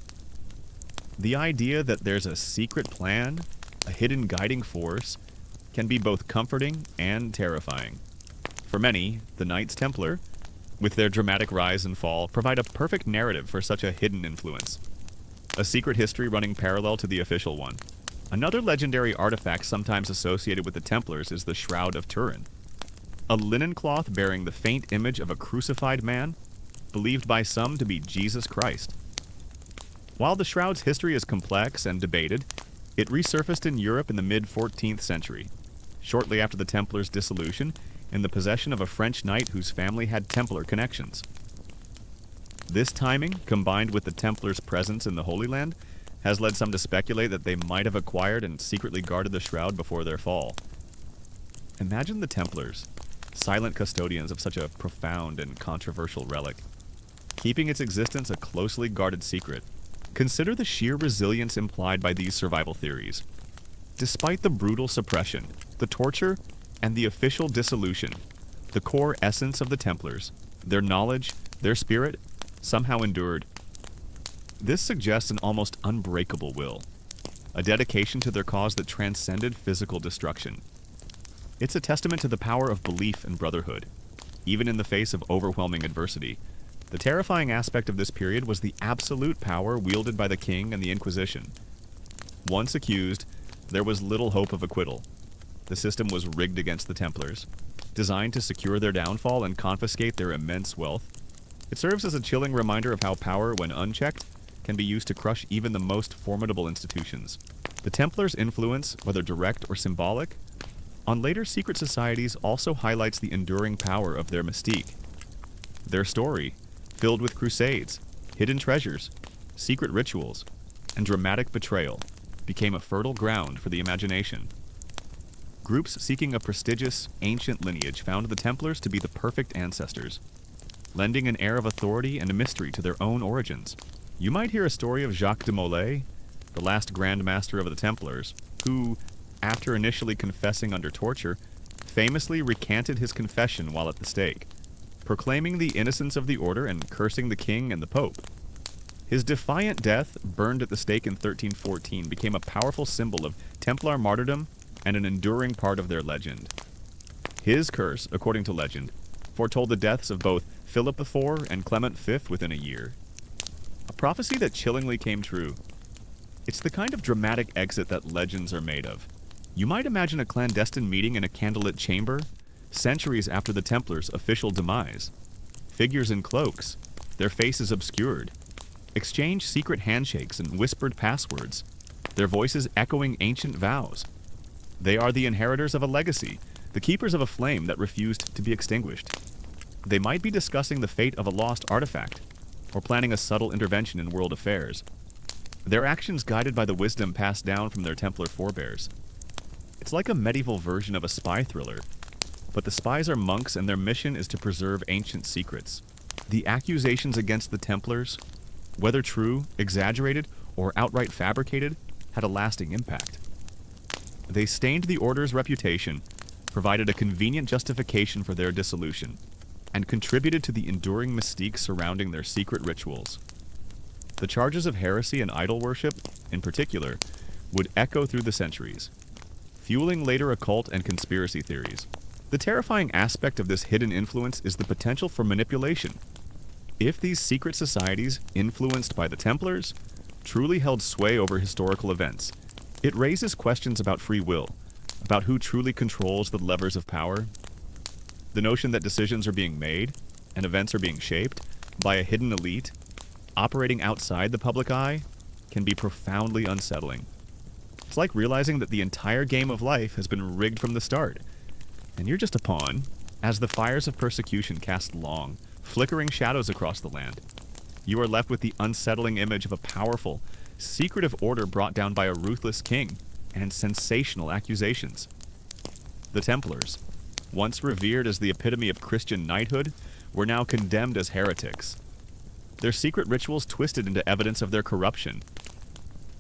The idea that there's a secret plan, a hidden guiding force, can be both comforting and terrifying. For many, the Knights Templar, with their dramatic rise and fall, provide a perfect narrative for such a hidden influence. A secret history running parallel to the official one. Another legendary artifact sometimes associated with the Templars is the Shroud of Turin, a linen cloth bearing the faint image of a crucified man, believed by some to be Jesus Christ. While the Shroud's history is complex and debated, it resurfaced in Europe in the mid-14th century, shortly after the Templars' dissolution, in the possession of a French knight whose family had Templar connections. This timing, combined with the Templars' presence in the Holy Land, has led some to speculate that they might have acquired and secretly guarded the Shroud before their fall. Imagine the Templars, silent custodians of such a profound and controversial relic, keeping its existence a closely guarded secret. Consider the sheer resilience implied by these survival theories. Despite the brutal suppression, the torture, and the official dissolution, the core essence of the Templars, their knowledge, their spirit, somehow endured. This suggests an almost unbreakable will, a dedication to their cause that transcended physical destruction. It's a testament to the power of belief and brotherhood, even in the face of overwhelming adversity. The terrifying aspect of this period was the absolute power wielded by the king and the Inquisition. Once accused, there was little hope of acquittal. The system was rigged against the Templars, designed to secure their downfall and confiscate their immense wealth. It serves as a chilling reminder of how power, when unchecked, can be used to crush even the most formidable institutions. The Templars' influence, whether direct or symbolic, on later secret societies also highlights the enduring power of their mystique. Their story, filled with crusades, hidden treasures, secret rituals, and dramatic betrayal, became a fertile ground for the imagination. Groups seeking a prestigious, ancient lineage found the Templars to be the perfect ancestors, lending an air of authority and a mystery to their own origins. You might hear a story of Jacques de Molay, the last Grand Master of the Templars, who, after initially confessing under torture, famously recanted his confession while at the stake, proclaiming the innocence of the order and cursing the king and the pope. His defiant death, burned at the stake in 1314, became a powerful symbol of Templar martyrdom and an enduring part of their legend. His curse, according to legend, foretold the deaths of both Philip IV and Clement V within a year. A prophecy that chillingly came true. It's the kind of dramatic exit that legends are made of. You might imagine a clandestine meeting in a candlelit chamber, centuries after the Templars' official demise. Figures in cloaks, their faces obscured, exchange secret handshakes and whispered passwords, their voices echoing ancient vows. They are the inheritors of a legacy, the keepers of a flame that refused to be extinguished. They might be discussing the fate of a lost artifact, or planning a subtle intervention in world affairs. Their actions guided by the wisdom passed down from their Templar forebears. It's like a medieval version of a spy thriller, but the spies are monks and their mission is to preserve ancient secrets. The accusations against the Templars, whether true, exaggerated, or outright fabricated, had a lasting impact. They stained the Order's reputation, provided a convenient justification for their dissolution, and contributed to the enduring mystique surrounding their secret rituals. The charges of heresy and idol worship, in particular, would echo through the centuries, fueling later occult and conspiracy theories. The terrifying aspect of this hidden influence is the potential for manipulation. If these secret societies, influenced by the Templars, truly held sway over historical events, it raises questions about free will, about who truly controls the levers of power. The notion that decisions are being made, and events are being shaped, by a hidden elite, operating outside the public eye, can be profoundly unsettling. It's like realizing that the entire game of life has been rigged from the start, and you're just a pawn, as the fires of persecution cast long, flickering shadows across the land. You are left with the unsettling image of a powerful, secretive order brought down by a ruthless king, and sensational accusations. The Templars, once revered as the epitome of Christian knighthood, were now condemned as heretics. Their secret rituals twisted into evidence of their corruption.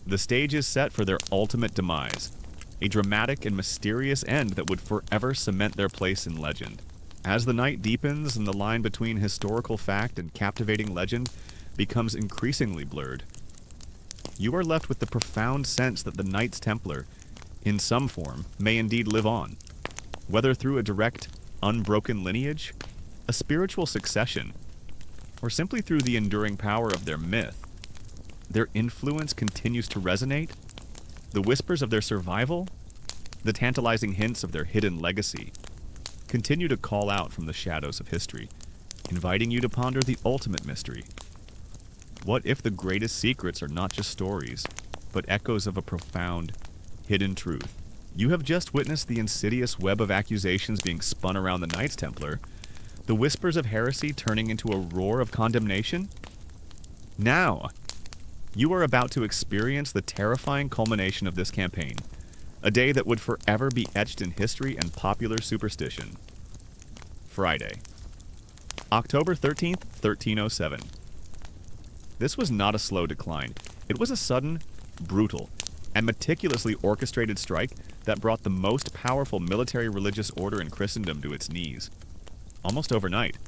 The stage is set for their ultimate demise, a dramatic and mysterious end that would forever cement their place in legend. As the night deepens and the line between historical fact and captivating legend becomes increasingly blurred, you are left with the profound sense that the Knights Templar, in some form, may indeed live on. Whether through a direct, unbroken lineage, a spiritual succession, or simply through the enduring power of their myth, their influence continues to resonate. The whispers of their survival, the tantalizing hints of their hidden legacy, continue to call out from the shadows of history, inviting you to ponder the ultimate mystery. What if the greatest secrets are not just stories, but echoes of a profound, hidden truth? You have just witnessed the insidious web of accusations being spun around the Knights Templar, the whispers of heresy turning into a roar of condemnation. Now, you are about to experience the terrifying culmination of this campaign, a day that would forever be etched in history and popular superstition. Friday, October 13th, 1307. This was not a slow decline. It was a sudden, brutal, and meticulously orchestrated strike that brought the most powerful military religious order in Christendom to its knees. Almost overnight,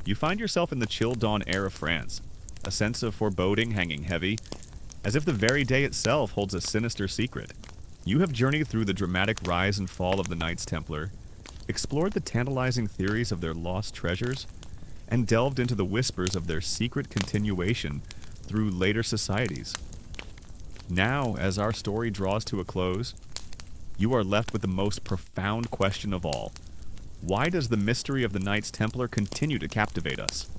you find yourself in the chill dawn air of France, a sense of foreboding hanging heavy, as if the very day itself holds a sinister secret. You have journeyed through the dramatic rise and fall of the Knights Templar, explored the tantalizing theories of their lost treasures, and delved into the whispers of their secret continuation through later societies. Now, as our story draws to a close, you are left with the most profound question of all. Why does the mystery of the Knights Templar continue to captivate us?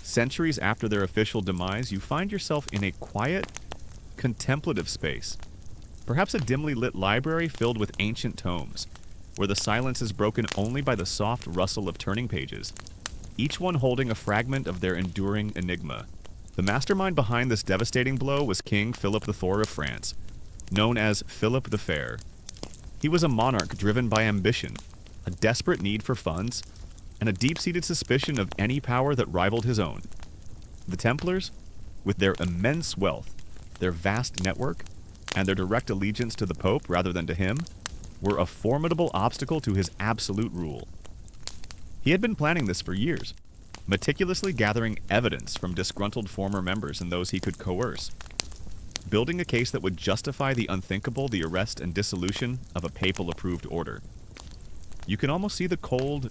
Centuries after their official demise, you find yourself in a quiet, contemplative space. Perhaps a dimly lit library filled with ancient tomes, where the silence is broken only by the soft rustle of turning pages, each one holding a fragment of their enduring enigma. The mastermind behind this devastating blow was King Philip IV of France, known as Philip the Fair. He was a monarch driven by ambition, a desperate need for funds, and a deep-seated suspicion of any power that rivaled his own. The Templars, with their immense wealth, their vast network, and their direct allegiance to the Pope rather than to him, were a formidable obstacle to his absolute rule. He had been planning this for years, meticulously gathering evidence from disgruntled former members and those he could coerce, building a case that would justify the unthinkable, the arrest and dissolution of a papal-approved order. You can almost see the cold,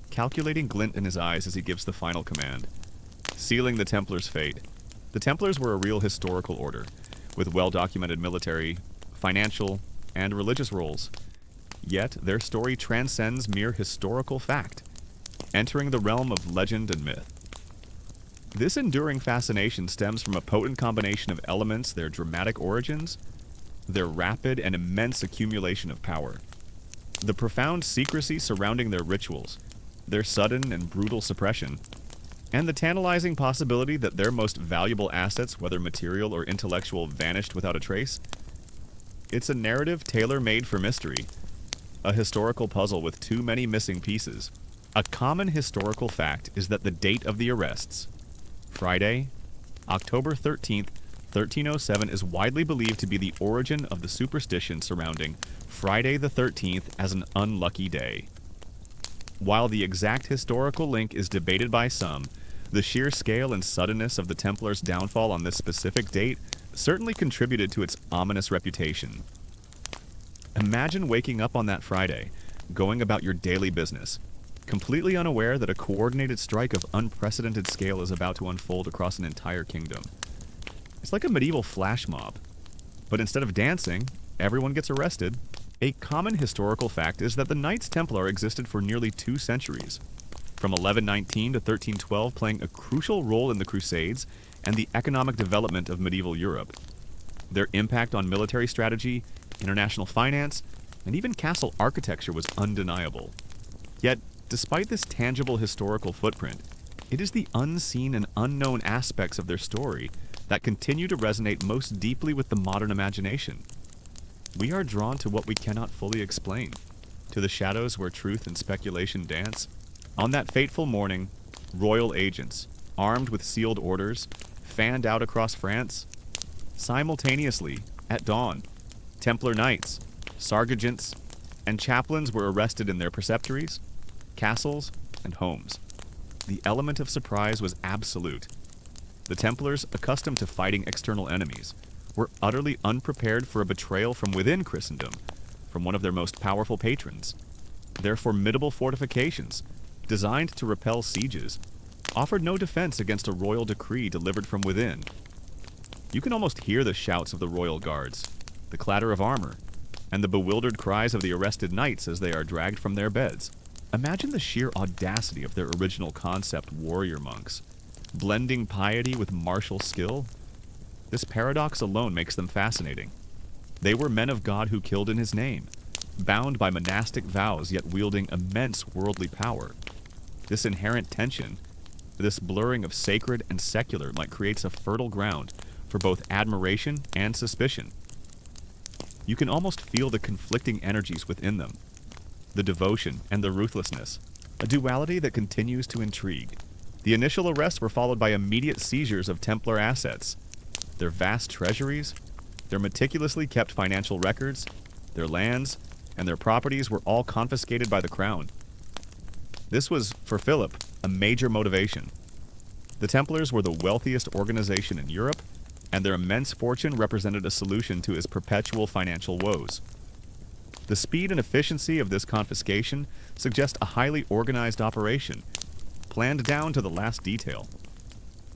calculating glint in his eyes as he gives the final command, sealing the Templars' fate. The Templars were a real historical order, with well-documented military, financial, and religious roles. Yet their story transcends mere historical fact, entering the realm of legend and myth. This enduring fascination stems from a potent combination of elements: their dramatic origins, their rapid and immense accumulation of power, the profound secrecy surrounding their rituals, their sudden and brutal suppression, and the tantalizing possibility that their most valuable assets, whether material or intellectual, vanished without a trace. It's a narrative tailor-made for mystery, a historical puzzle with too many missing pieces. A common historical fact is that the date of the arrests, Friday, October 13th, 1307, is widely believed to be the origin of the superstition surrounding Friday the 13th as an unlucky day. While the exact historical link is debated by some, the sheer scale and suddenness of the Templars' downfall on this specific date certainly contributed to its ominous reputation. Imagine waking up on that Friday, going about your daily business, completely unaware that a coordinated strike of unprecedented scale is about to unfold across an entire kingdom. It's like a medieval flash mob, but instead of dancing, everyone gets arrested. A common historical fact is that the Knights Templar existed for nearly 2 centuries, from 1119 to 1312, playing a crucial role in the Crusades and the economic development of medieval Europe. Their impact on military strategy, international finance, and even castle architecture was undeniable. Yet, despite this tangible historical footprint, it is the unseen and unknown aspects of their story that continue to resonate most deeply with the modern imagination. We are drawn to what we cannot fully explain, to the shadows where truth and speculation dance. On that fateful morning, royal agents, armed with sealed orders, fanned out across France. Simultaneously, at dawn, Templar knights, sergeants, and chaplains were arrested in their preceptories, castles, and homes. The element of surprise was absolute. The Templars, accustomed to fighting external enemies, were utterly unprepared for a betrayal from within Christendom, from one of their most powerful patrons. Their formidable fortifications, designed to repel sieges, offered no defense against a royal decree delivered from within. You can almost hear the shouts of the royal guards, the clatter of armor, and the bewildered cries of the arrested knights as they are dragged from their beds. Imagine the sheer audacity of their original concept warrior monks, blending piety with martial skill. This paradox alone makes them fascinating. They were men of God who killed in his name, bound by monastic vows yet wielding immense worldly power. This inherent tension, this blurring of sacred and secular, creates a fertile ground for both admiration and suspicion. You can almost feel the conflicting energies within them, the devotion and the ruthlessness, a duality that continues to intrigue. The initial arrests were followed by immediate seizures of Templar assets, their vast treasuries, their meticulously kept financial records, their lands, and their properties were all confiscated by the crown. This was, for Philip, a major motivation. The Templars were the wealthiest organization in Europe, and their immense fortune represented a solution to his perpetual financial woes. The speed and efficiency of this confiscation suggest a highly organized operation, planned down to the last detail.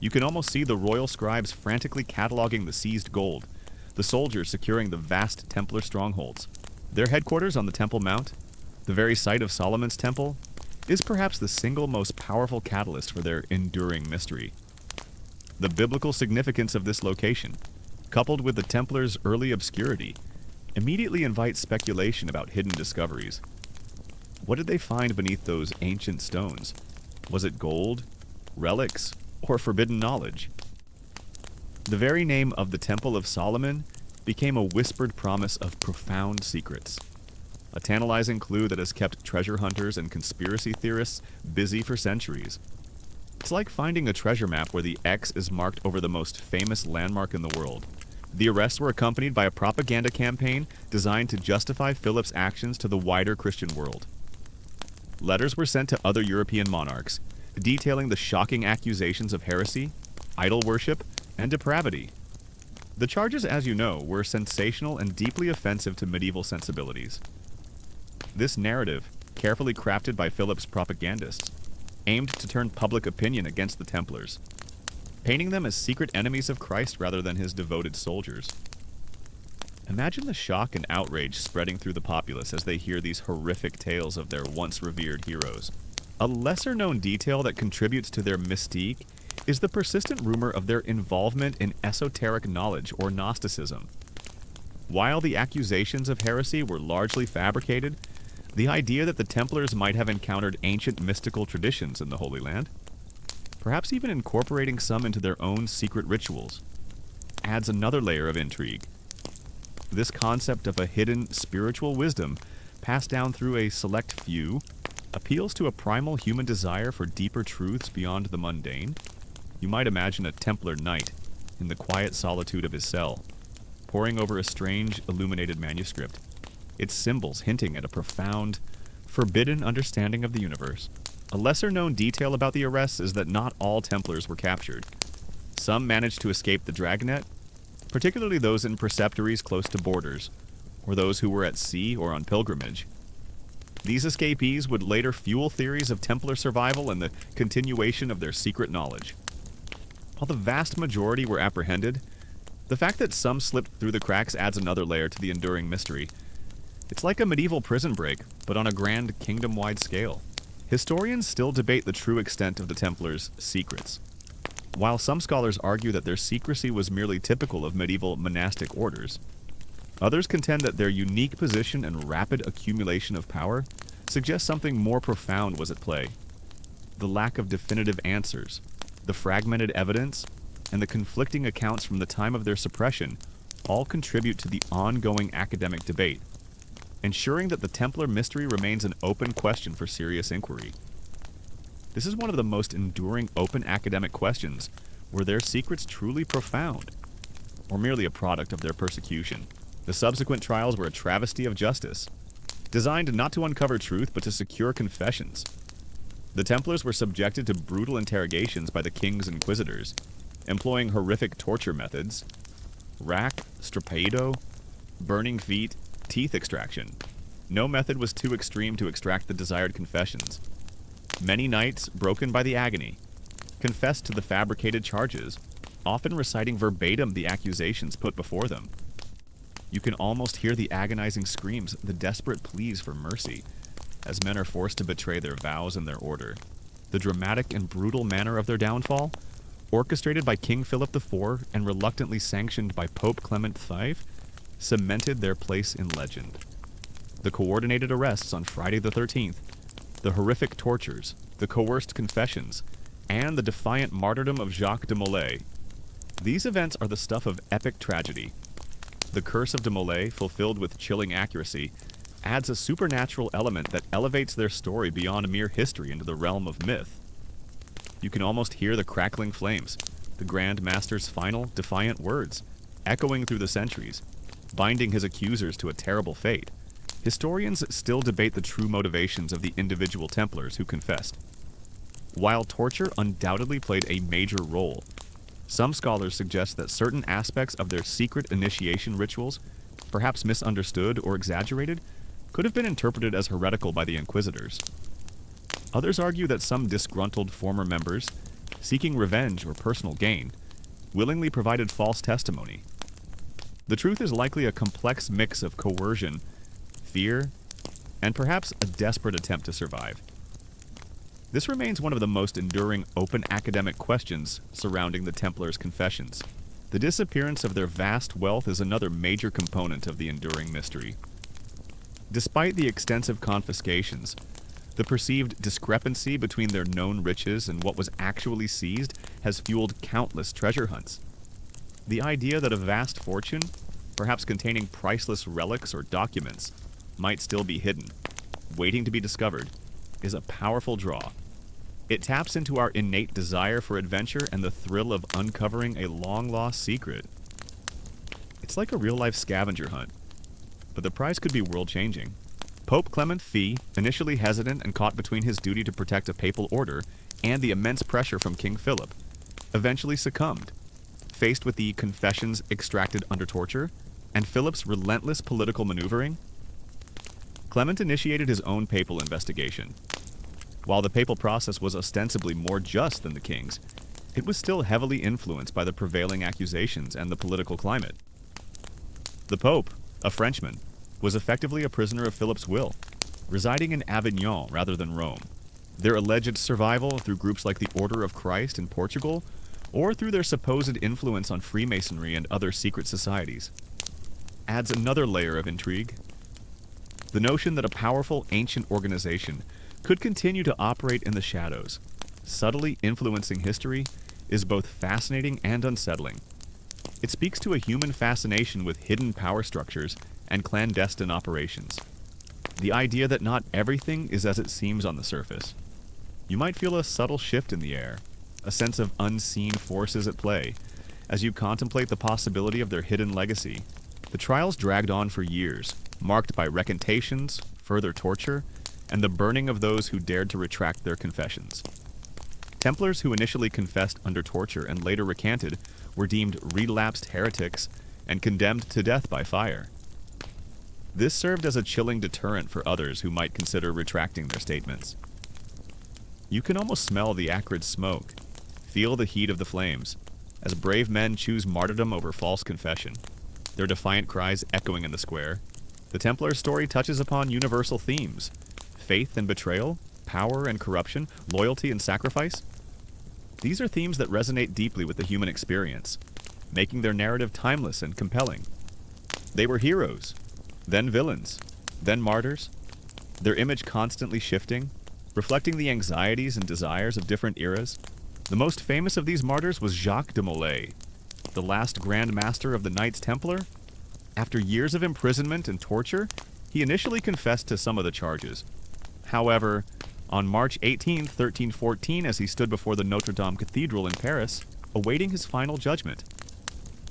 You can almost see the royal scribes frantically cataloging the seized gold, the soldiers securing the vast Templar strongholds. Their headquarters on the Temple Mount, the very site of Solomon's Temple, is perhaps the single most powerful catalyst for their enduring mystery. The biblical significance of this location, coupled with the Templars' early obscurity, immediately invites speculation about hidden discoveries. What did they find beneath those ancient stones? Was it gold, relics, or forbidden knowledge? The very name of the Temple of Solomon became a whispered promise of profound secrets, a tantalizing clue that has kept treasure hunters and conspiracy theorists busy for centuries. It's like finding a treasure map where the X is marked over the most famous landmark in the world. The arrests were accompanied by a propaganda campaign designed to justify Philip's actions to the wider Christian world. Letters were sent to other European monarchs, detailing the shocking accusations of heresy, idol worship, and depravity. The charges, as you know, were sensational and deeply offensive to medieval sensibilities. This narrative, carefully crafted by Philip's propagandists, aimed to turn public opinion against the Templars, painting them as secret enemies of Christ rather than his devoted soldiers. Imagine the shock and outrage spreading through the populace as they hear these horrific tales of their once revered heroes. A lesser-known detail that contributes to their mystique is the persistent rumor of their involvement in esoteric knowledge or Gnosticism. While the accusations of heresy were largely fabricated, the idea that the Templars might have encountered ancient mystical traditions in the Holy Land, perhaps even incorporating some into their own secret rituals, adds another layer of intrigue. This concept of a hidden spiritual wisdom passed down through a select few appeals to a primal human desire for deeper truths beyond the mundane. You might imagine a Templar knight in the quiet solitude of his cell, poring over a strange illuminated manuscript, its symbols hinting at a profound, forbidden understanding of the universe. A lesser-known detail about the arrests is that not all Templars were captured. Some managed to escape the dragnet, particularly those in preceptories close to borders, or those who were at sea or on pilgrimage. These escapees would later fuel theories of Templar survival and the continuation of their secret knowledge. While the vast majority were apprehended, the fact that some slipped through the cracks adds another layer to the enduring mystery. It's like a medieval prison break, but on a grand kingdom-wide scale. Historians still debate the true extent of the Templars' secrets. While some scholars argue that their secrecy was merely typical of medieval monastic orders, others contend that their unique position and rapid accumulation of power suggests something more profound was at play. The lack of definitive answers, the fragmented evidence, and the conflicting accounts from the time of their suppression all contribute to the ongoing academic debate, ensuring that the Templar mystery remains an open question for serious inquiry. This is one of the most enduring open academic questions. Were their secrets truly profound, or merely a product of their persecution? The subsequent trials were a travesty of justice, designed not to uncover truth but to secure confessions. The Templars were subjected to brutal interrogations by the king's inquisitors, employing horrific torture methods: rack, strapaedo, burning feet, teeth extraction. No method was too extreme to extract the desired confessions. Many knights, broken by the agony, confessed to the fabricated charges, often reciting verbatim the accusations put before them. You can almost hear the agonizing screams, the desperate pleas for mercy, as men are forced to betray their vows and their order. The dramatic and brutal manner of their downfall, orchestrated by King Philip IV and reluctantly sanctioned by Pope Clement V, cemented their place in legend. The coordinated arrests on Friday the 13th, the horrific tortures, the coerced confessions, and the defiant martyrdom of Jacques de Molay. These events are the stuff of epic tragedy. The curse of de Molay, fulfilled with chilling accuracy, adds a supernatural element that elevates their story beyond mere history into the realm of myth. You can almost hear the crackling flames, the Grand Master's final, defiant words, echoing through the centuries, binding his accusers to a terrible fate. Historians still debate the true motivations of the individual Templars who confessed. While torture undoubtedly played a major role, some scholars suggest that certain aspects of their secret initiation rituals, perhaps misunderstood or exaggerated, could have been interpreted as heretical by the inquisitors. Others argue that some disgruntled former members, seeking revenge or personal gain, willingly provided false testimony. The truth is likely a complex mix of coercion, fear, and perhaps a desperate attempt to survive. This remains one of the most enduring open academic questions surrounding the Templars' confessions. The disappearance of their vast wealth is another major component of the enduring mystery. Despite the extensive confiscations, the perceived discrepancy between their known riches and what was actually seized has fueled countless treasure hunts. The idea that a vast fortune, perhaps containing priceless relics or documents, might still be hidden, waiting to be discovered, is a powerful draw. It taps into our innate desire for adventure and the thrill of uncovering a long-lost secret. It's like a real-life scavenger hunt, but the prize could be world-changing. Pope Clement V, initially hesitant and caught between his duty to protect a papal order and the immense pressure from King Philip, eventually succumbed, faced with the confessions extracted under torture and Philip's relentless political maneuvering. Clement initiated his own papal investigation. While the papal process was ostensibly more just than the king's, it was still heavily influenced by the prevailing accusations and the political climate. The Pope, a Frenchman, was effectively a prisoner of Philip's will, residing in Avignon rather than Rome. Their alleged survival through groups like the Order of Christ in Portugal, or through their supposed influence on Freemasonry and other secret societies, adds another layer of intrigue. The notion that a powerful ancient organization could continue to operate in the shadows, subtly influencing history, is both fascinating and unsettling. It speaks to a human fascination with hidden power structures and clandestine operations. The idea that not everything is as it seems on the surface. You might feel a subtle shift in the air, a sense of unseen forces at play, as you contemplate the possibility of their hidden legacy. The trials dragged on for years, marked by recantations, further torture, and the burning of those who dared to retract their confessions. Templars who initially confessed under torture and later recanted were deemed relapsed heretics and condemned to death by fire. This served as a chilling deterrent for others who might consider retracting their statements. You can almost smell the acrid smoke, feel the heat of the flames, as brave men choose martyrdom over false confession, their defiant cries echoing in the square. The Templar story touches upon universal themes: faith and betrayal, power and corruption, loyalty and sacrifice. These are themes that resonate deeply with the human experience, making their narrative timeless and compelling. They were heroes, then villains, then martyrs, their image constantly shifting, reflecting the anxieties and desires of different eras. The most famous of these martyrs was Jacques de Molay, the last Grand Master of the Knights Templar. After years of imprisonment and torture, he initially confessed to some of the charges. However, on March 18, 1314, as he stood before the Notre Dame Cathedral in Paris, awaiting his final judgment,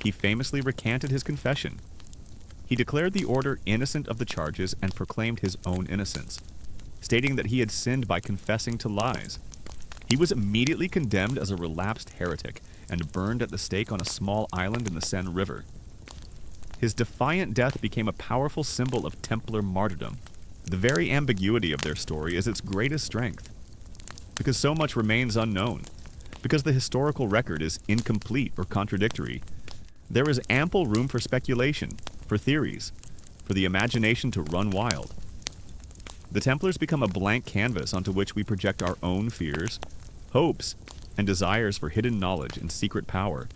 he famously recanted his confession. He declared the order innocent of the charges and proclaimed his own innocence, stating that he had sinned by confessing to lies. He was immediately condemned as a relapsed heretic and burned at the stake on a small island in the Seine River. His defiant death became a powerful symbol of Templar martyrdom. The very ambiguity of their story is its greatest strength, because so much remains unknown, because the historical record is incomplete or contradictory. There is ample room for speculation, for theories, for the imagination to run wild. The Templars become a blank canvas onto which we project our own fears, hopes, and desires for hidden knowledge and secret power.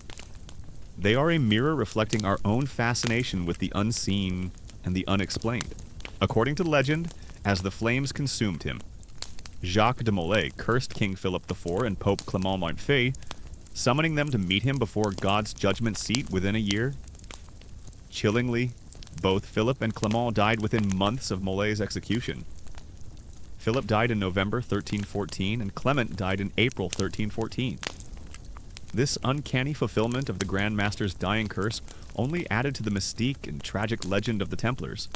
They are a mirror reflecting our own fascination with the unseen and the unexplained. According to legend, as the flames consumed him, Jacques de Molay cursed King Philip IV and Pope Clement Montfait, summoning them to meet him before God's judgment seat within a year. Chillingly, both Philip and Clement died within months of Molay's execution. Philip died in November 1314, and Clement died in April 1314. This uncanny fulfillment of the Grand Master's dying curse only added to the mystique and tragic legend of the Templars.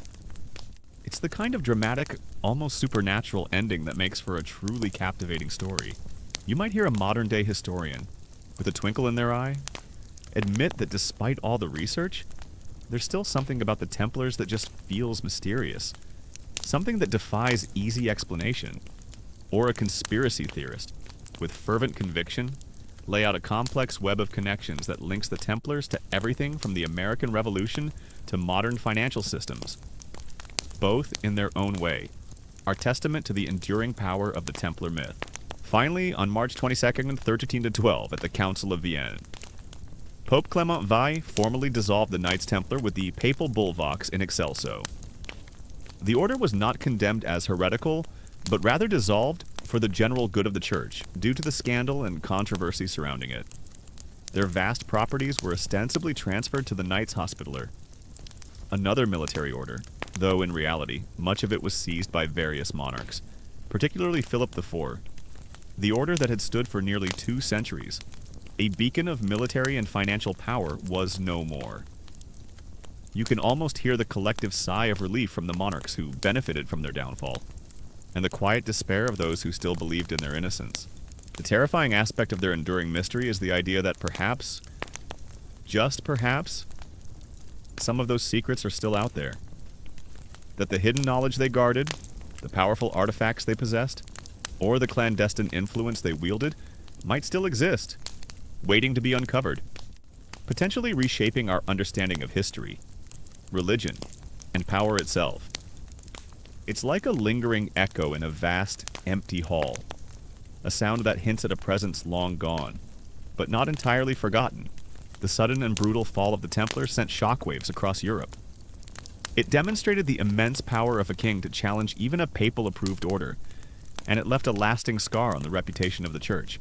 It's the kind of dramatic, almost supernatural ending that makes for a truly captivating story. You might hear a modern-day historian, with a twinkle in their eye, admit that despite all the research, there's still something about the Templars that just feels mysterious. Something that defies easy explanation. Or a conspiracy theorist, with fervent conviction, lay out a complex web of connections that links the Templars to everything from the American Revolution to modern financial systems. Both, in their own way, are testament to the enduring power of the Templar myth. Finally, on March 22nd, 1312, at the Council of Vienne, Pope Clement V formally dissolved the Knights Templar with the papal bull Vox in excelso. The order was not condemned as heretical, but rather dissolved for the general good of the Church, due to the scandal and controversy surrounding it. Their vast properties were ostensibly transferred to the Knights Hospitaller, another military order, though in reality, much of it was seized by various monarchs, particularly Philip IV, the order that had stood for nearly 2 centuries. A beacon of military and financial power was no more. You can almost hear the collective sigh of relief from the monarchs who benefited from their downfall, and the quiet despair of those who still believed in their innocence. The terrifying aspect of their enduring mystery is the idea that perhaps, just perhaps, some of those secrets are still out there. That the hidden knowledge they guarded, the powerful artifacts they possessed, or the clandestine influence they wielded might still exist, waiting to be uncovered, potentially reshaping our understanding of history, religion, and power itself. It's like a lingering echo in a vast, empty hall, a sound that hints at a presence long gone, but not entirely forgotten. The sudden and brutal fall of the Templars sent shockwaves across Europe. It demonstrated the immense power of a king to challenge even a papal-approved order, and it left a lasting scar on the reputation of the Church.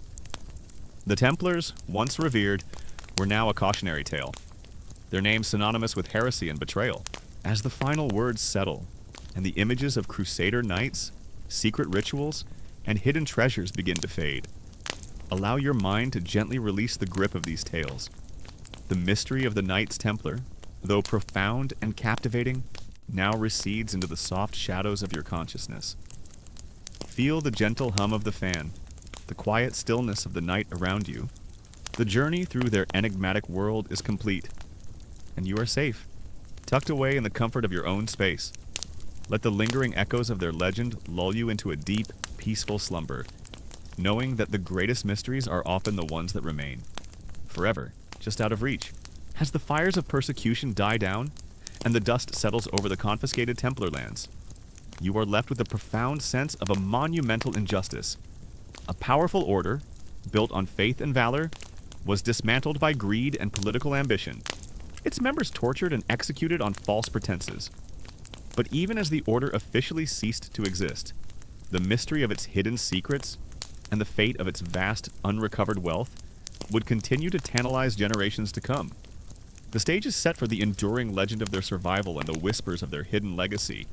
The Templars, once revered, were now a cautionary tale, their names synonymous with heresy and betrayal. As the final words settle, and the images of crusader knights, secret rituals, and hidden treasures begin to fade, allow your mind to gently release the grip of these tales. The mystery of the Knights Templar, though profound and captivating, now recedes into the soft shadows of your consciousness. Feel the gentle hum of the fan, the quiet stillness of the night around you. The journey through their enigmatic world is complete, and you are safe, tucked away in the comfort of your own space. Let the lingering echoes of their legend lull you into a deep, peaceful slumber, knowing that the greatest mysteries are often the ones that remain, forever, just out of reach. As the fires of persecution die down, and the dust settles over the confiscated Templar lands, you are left with a profound sense of a monumental injustice. A powerful order, built on faith and valor, was dismantled by greed and political ambition. Its members tortured and executed on false pretenses. But even as the order officially ceased to exist, the mystery of its hidden secrets and the fate of its vast, unrecovered wealth would continue to tantalize generations to come. The stage is set for the enduring legend of their survival and the whispers of their hidden legacy,